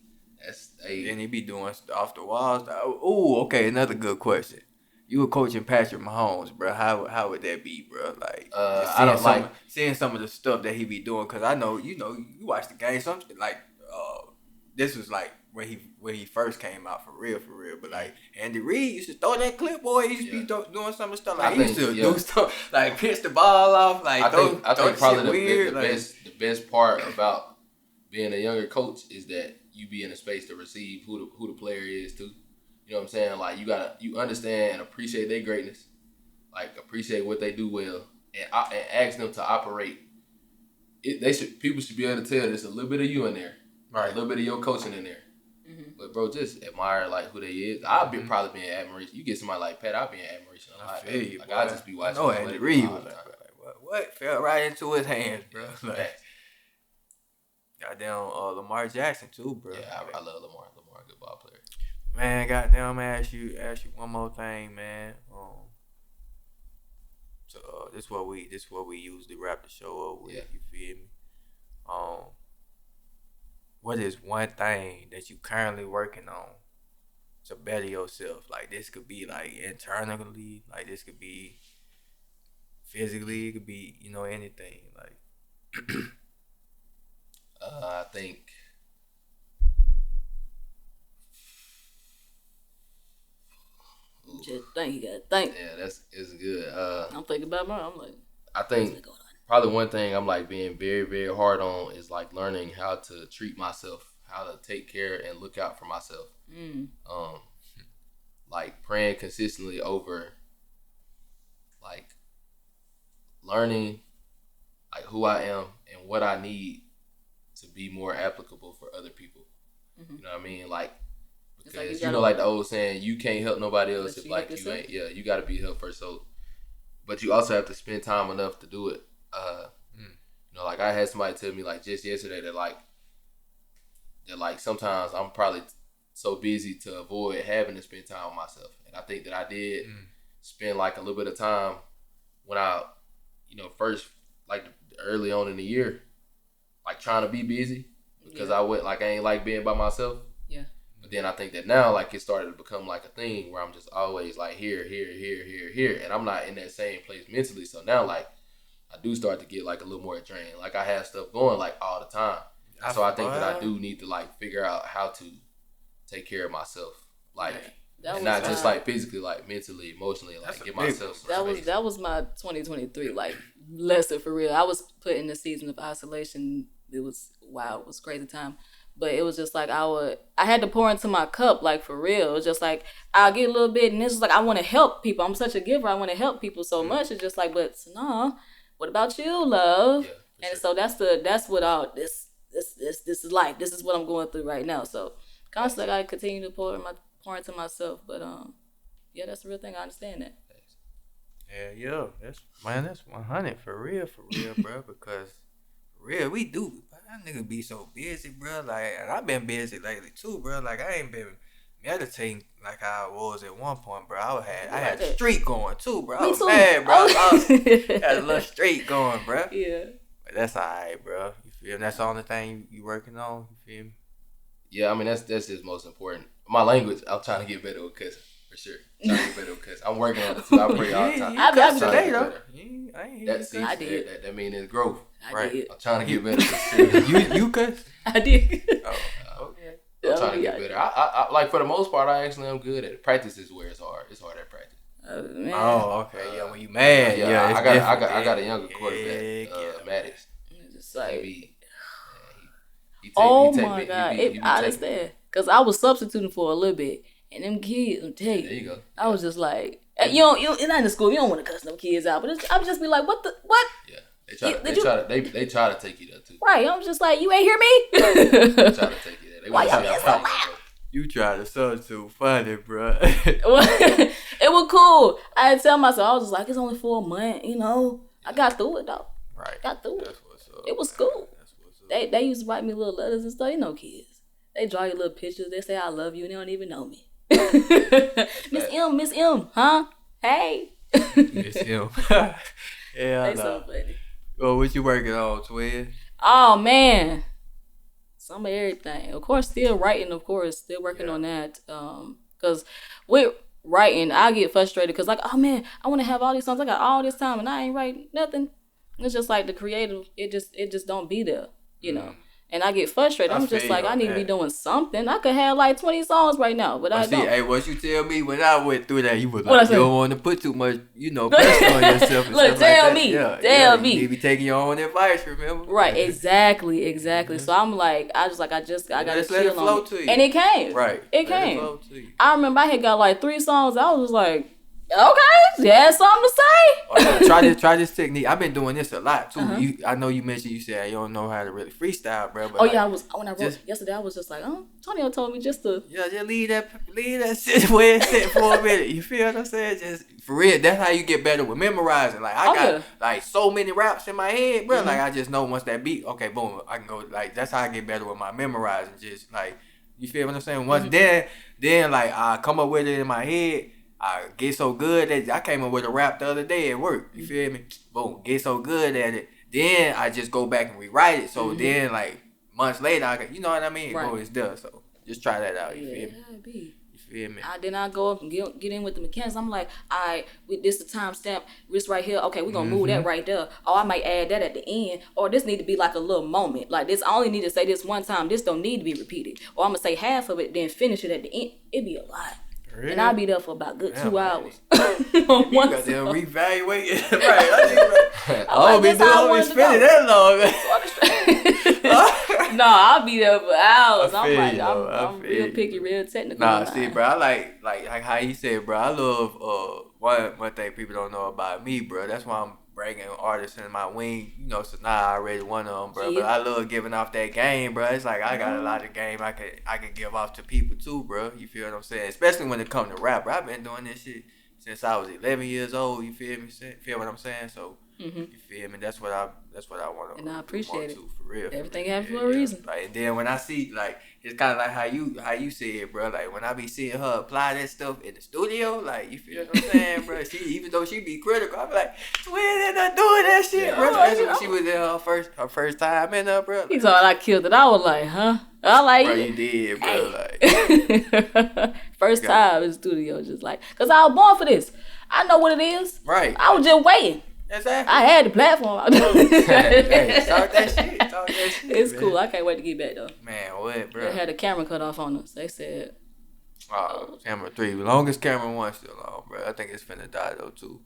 be doing off the walls. Oh, okay. Another good question. You were coaching Patrick Mahomes, bro. How would that be, bro? Like, I don't like seeing some of the stuff that he be doing. Cause I know, you watch the game. Something like, this was like when he first came out for real. But like Andy Reid used to throw that clipboard. He used to be doing some of the stuff. Like he used to do stuff like pitch the ball off. Like I think probably the the best part about being a younger coach is that you be in a space to receive who the player is too. You know what I'm saying? Like you understand and appreciate their greatness, like appreciate what they do well, and ask them to operate. People should be able to tell there's a little bit of you in there, right? A little bit of your coaching in there. Mm-hmm. But bro, just admire like who they is. I'll be probably be in admiration. You get somebody like Pat, I'll be in admiration a lot. I'll just be watching. No, Andy Reid was like, what fell right into his hands, bro. Like, goddamn Lamar Jackson too, bro. Yeah, I love Lamar. Lamar, a good ball player. Man, goddamn, man, ask you one more thing, man. So this what we usually wrap the show up with. Yeah. You feel me? What is one thing that you currently working on to better yourself? Like this could be like internally, like this could be physically, it could be, you know, anything. Like I think Just think, you gotta think. yeah, it's good. I'm thinking about mine. I'm like, I think probably one thing I'm like being very, very hard on is like learning how to treat myself, how to take care and look out for myself. Like praying consistently over like learning like who I am and what I need to be more applicable for other people. You know what I mean? Like because like you know, like the old saying, you can't help nobody else if like you ain't. Yeah, you got to be helped first. So, but you also have to spend time enough to do it. You know, like I had somebody tell me like just yesterday that like sometimes I'm probably so busy to avoid having to spend time with myself, and I think that I did spend like a little bit of time when I, you know, first like early on in the year, like trying to be busy because I ain't like being by myself. But then I think that now, like, it started to become like a thing where I'm just always like here, and I'm not in that same place mentally. So now, like, I do start to get like a little more drained. Like I have stuff going like all the time. So I think that I do need to like figure out how to take care of myself, like, and not just like physically, like mentally, emotionally, like get myself some space. That was my 2023 like lesson for real. I was put in a season of isolation. It was wow, it was a crazy time. But it was just like I had to pour into my cup, like for real. It was just like I'll get a little bit, and this is like I want to help people. I'm such a giver. I want to help people so much. It's just like, but no, what about you, love? Yeah, and so that's what all this is like. This is what I'm going through right now. So constantly, I continue to pour into myself. But yeah, that's the real thing. I understand that. Yeah, that's 100 for real, bro. Because for real, we do. That nigga be so busy, bro. Like, and I've been busy lately too, bro. Like, I ain't been meditating like I was at one point, bro. I had a streak going too, bro. I was mad, bro. I had a little streak going, bro. Yeah. But that's alright, bro. You feel me? That's the only thing you working on. You feel me? Yeah, I mean that's just most important. My language, I'm trying to get better with cussing. For sure. Trying to get better with cussing. I'm working on it too. I pray all the time. I cuss today though. I did. That means it's growth. I did. I'm trying to get better. For sure. You cuss? I did. Oh, okay. I'm trying to get better. I like for the most part, I actually am good at it. Practice is where it's hard. It's hard at practice. Man. Oh, okay. Yeah, when you mad, I got a younger quarterback, Maddox. Just like, he my God, I understand. Cause I was substituting for a little bit, and them kids, I'm telling you, there you go. I was just like, you know, it's not in school. You don't want to cuss them kids out, but I would just be like, what? Yeah, they try to take you there too. Right, I'm just like, you ain't hear me. They try to take you there. They Why y'all see being how so far you loud? go. You try to substitute funny, bro. It was cool. I had to tell myself, I was just like, it's only for a month, you know. I got through it though. Right. Got through it. That's what's up. It was cool. That's what's up. They used to write me little letters and stuff. You know, kids. They draw you little pictures. They say I love you, and they don't even know me. Miss M, huh? Hey. Miss M. Yeah, They so funny. Well, what you working on, twin? Oh man, some of everything. Of course, still writing. Of course, still working on that. Cause with writing, I get frustrated. Cause like, oh man, I want to have all these songs. I got all this time, and I ain't writing nothing. It's just like the creative. It just don't be there, you know. And I get frustrated. I'm just like, I need to be doing something. I could have like 20 songs right now, but I don't. Hey, what you tell me when I went through that, you was like, you don't want to put too much, pressure on yourself. And Look, stuff tell like me. That. Tell me. You need to be taking your own advice, remember? Right, exactly. So I'm like, I gotta let chill it flow on to you. And it came. Right. It let came. It flow to you. I remember I had got like 3 songs. I was just like, okay, you had something to say. Try this technique. I've been doing this a lot too. I know you mentioned you said you don't know how to really freestyle, bro. But when I wrote yesterday, I was just like, Tonio told me just to just leave that shit where it's at for a minute. You feel what I'm saying? Just for real. That's how you get better with memorizing. Like I got like so many raps in my head, bro. Like I just know once that beat, okay, boom, I can go. Like that's how I get better with my memorizing. Just like you feel what I'm saying? Once then like I come up with it in my head. I get so good that I came up with a rap the other day at work. You feel me? Boom, get so good at it. Then I just go back and rewrite it. So then, like months later, you know what I mean? Right. Boom, it's done. So just try that out. You feel me? You feel me? Then I go up and get in with the mechanics. I'm like, all right, with this the timestamp, this right here. Okay, we're gonna move that right there. Oh, I might add that at the end. Or this need to be like a little moment. Like this, I only need to say this one time. This don't need to be repeated. Or I'm gonna say half of it, then finish it at the end. It'd be a lot. Really? And I'll be there for about good 2 hours. On one got them song. reevaluate it. Right. I don't be spending that long. No, I'll be there for hours. I'm real picky, real technical. Nah, see, bro, I like how you said, bro. I love one thing people don't know about me, bro. That's why I'm bringing artists in my wing. You know, so now I already one of them, bro. Yeah. But I love giving off that game, bro. It's like I got a lot of game I could give off to people too, bro. You feel what I'm saying? Especially when it comes to rap, bro. I've been doing this shit since I was 11 years old. You feel me? Feel what I'm saying? So you feel me? That's what I want to. And I appreciate it. For real. Everything happens for a reason. Like, and then when I see, like, it's kind of like how you said, bro. Like when I be seeing her apply that stuff in the studio, like, you feel what I'm saying, bro? Even though she be critical, I be like, when did I doing that shit, bro? Especially when she was in her first time in there, bro. Like, he thought I killed it. I was like, huh? I like bro, it. you did, bro. Like first time in the studio, just like, cause I was born for this. I know what it is. Right. I was just waiting. Exactly. I had the platform. Hey, talk that shit. It's man. cool. I can't wait to get back though. Man, what, bro? They had the camera cut off on us. They said. Camera 3. Longest camera 1 still on, bro. I think it's finna die though too.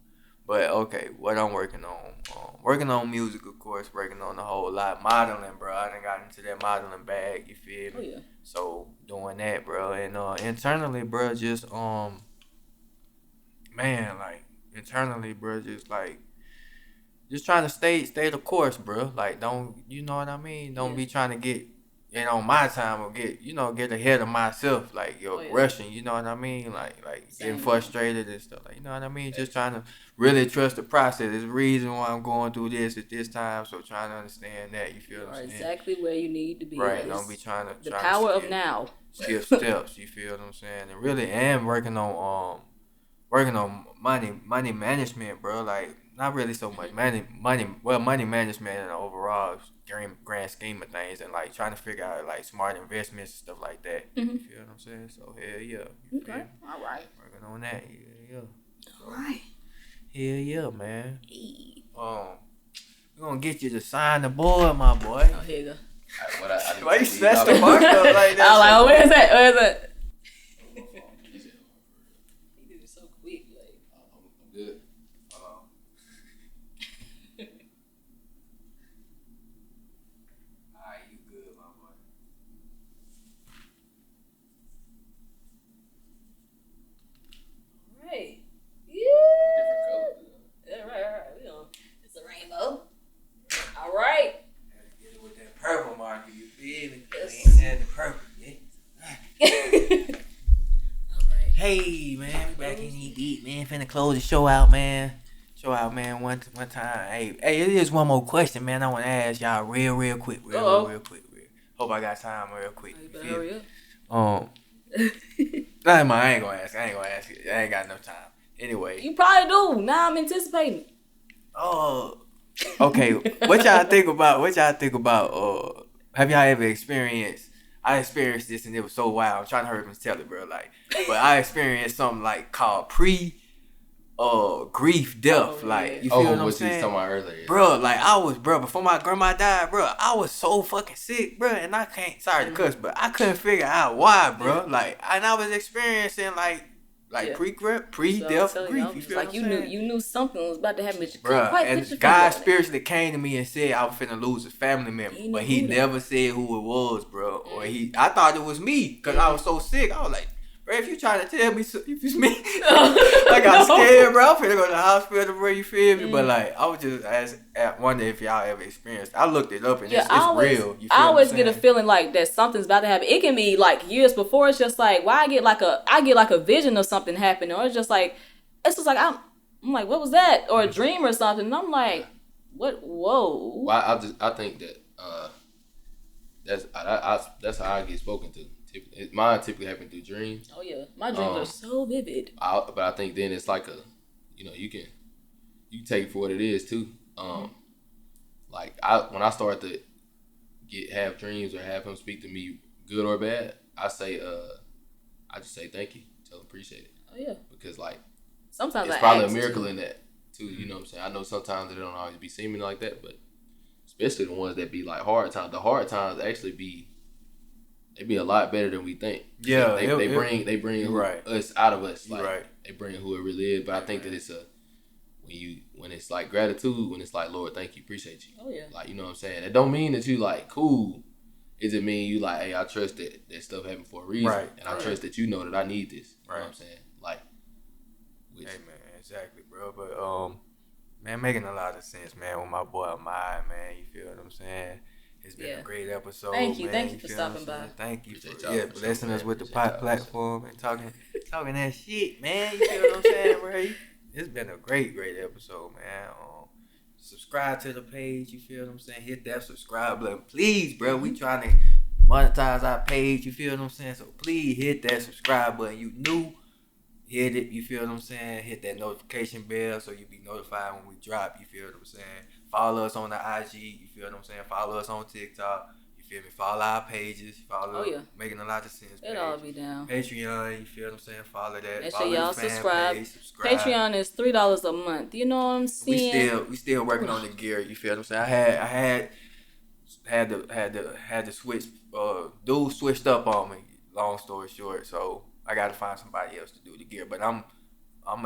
But okay, what I'm working on. Working on music, of course. Working on a whole lot. Modeling, bro. I done got into that modeling bag. You feel me? Oh yeah. So doing that, bro. And internally, bro, just man, like internally, bro, just trying to stay the course, bro. Like, don't, you know what I mean? Don't be trying to get on my time or get ahead of myself. Like, rushing, you know what I mean? Like getting frustrated and stuff. Like, you know what I mean? Just trying to really trust the process. There's a reason why I'm going through this at this time. So trying to understand that. You feel what I'm saying? Exactly where you need to be. Right. Don't be trying to. The power of now. Skip steps. You feel what I'm saying? And really am working on money management, bro. Like, not really so much money management in the overall grand scheme of things, and like trying to figure out like smart investments and stuff like that. You feel what I'm saying? So hell yeah. Okay. All right. Working on that. Yeah. All right. Hell yeah, man. We're gonna get you to sign the board, my boy. Oh, here you go. Why you snatched the mark up like that? I was like, oh, where's that? Where's that? Good. Alright, you good, my boy. Right. Yeah. Different color. Yeah, right. It's a rainbow. All right. Get it with that purple marker, you feel me? And the purple, yeah. Hey man, we back in the beat, man. Finna close the show out, man. One time. Hey, it is one more question, man. I want to ask y'all real quick. Real quick. Hope I got time real quick. You better hurry up. I ain't gonna ask it. I ain't got enough time. Anyway. You probably do. Now I'm anticipating. Oh. Okay. What y'all think about have y'all ever experienced? I experienced this and it was so wild. I'm trying to hurry up and tell it, bro. Like, but I experienced something like called grief death. Like, you feel what I'm saying? Talking about earlier. Bro, like before my grandma died, bro, I was so fucking sick, bro, and sorry to cuss, but I couldn't figure out why, bro. Like, and I was experiencing pre-death grief. You feel like you knew something was about to happen, but you bro, couldn't quite and put your God finger on it. spiritually came to me and said I was finna lose a family member, but he never said who it was, bro. Or I thought it was me because I was so sick. I was like, bro, if you trying to tell me if it's me, I got scared, bro. I'm finna go to the hospital, bro. You feel me? But like, I was just wonder if y'all ever experienced. I looked it up and it's real. You feel I always what I'm get a saying? feeling like that something's about to happen. It can be like years before. It's just like, why I get like a vision of something happening, or it's just like I'm like, what was that? Or a dream or something. And I'm like, what? Whoa. Well, I think that that's how I get spoken to. Mine typically happen through dreams. Oh yeah, my dreams are so vivid. But I think then it's like you can take it for what it is too. Like when I start to have dreams or have him speak to me, good or bad, I say I just say thank you. Tell them appreciate it. Oh yeah. Because like sometimes it's I probably a ask miracle too. in that too. You know what I'm saying? I know sometimes it don't always be seeming like that, but especially the ones that be like hard times. The hard times actually be a lot better than we think. Yeah, they bring right. us out of us. Like right. they bring who it really is. But I think that it's when it's like gratitude, when it's like, Lord, thank you, appreciate you. Oh yeah. Like, you know what I'm saying? It don't mean that you like cool. It just mean you like, hey, I trust that stuff happened for a reason. Right. And I trust that you know that I need this. You know what I'm saying? Like hey man, exactly, bro. But man, making a lot of sense, man, with my boy Ahmad, man. You feel what I'm saying? It's been a great episode. Thank you. Man. Thank you for stopping by. Thank you Appreciate for y'all for blessing sure, us man. with the Appreciate y'all. platform and talking that shit, man. You feel what I'm saying, bro? It's been a great episode, man. Subscribe to the page. You feel what I'm saying? Hit that subscribe button, please, bro. We trying to monetize our page. You feel what I'm saying? So please hit that subscribe button. You new. Hit it, you feel what I'm saying? Hit that notification bell so you be notified when we drop, you feel what I'm saying? Follow us on the IG, you feel what I'm saying? Follow us on TikTok, you feel me? Follow our pages, follow Making a Lot of Sense page. It all be down. Patreon, you feel what I'm saying? Follow that. Make Follow sure y'all the fan subscribe. page, subscribe. Patreon is $3 a month. You know what I'm saying? We still working on the gear, you feel what I'm saying? I had to switch, dude switched up on me, long story short, so I gotta find somebody else to do the gear, but I'm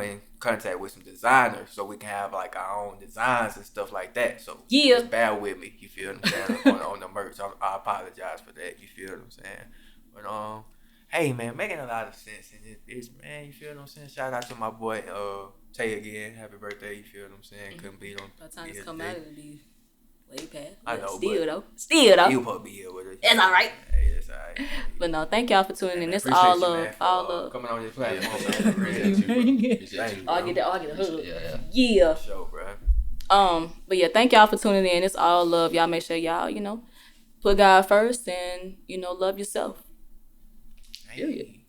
in contact with some designers so we can have like our own designs and stuff like that. So just bear with me, you feel what I'm saying? on the merch, I apologize for that. You feel what I'm saying? But hey man, making a lot of sense in this bitch, man. You feel what I'm saying? Shout out to my boy Tay again. Happy birthday. You feel what I'm saying? Couldn't beat him. By the time it's come out, it'll be way past. I know, Still though. He'll probably be here with us. It's all right. Hey, it's all right. But no, thank y'all for tuning in. It's Appreciate all you, love. man, for, All love. coming on this Yeah, platform. appreciate you, bro. Appreciate Thank you. you. I'll get a hug. Yeah. Show, bro. But yeah, thank y'all for tuning in. It's all love. Y'all make sure y'all, put God first and, love yourself. Period.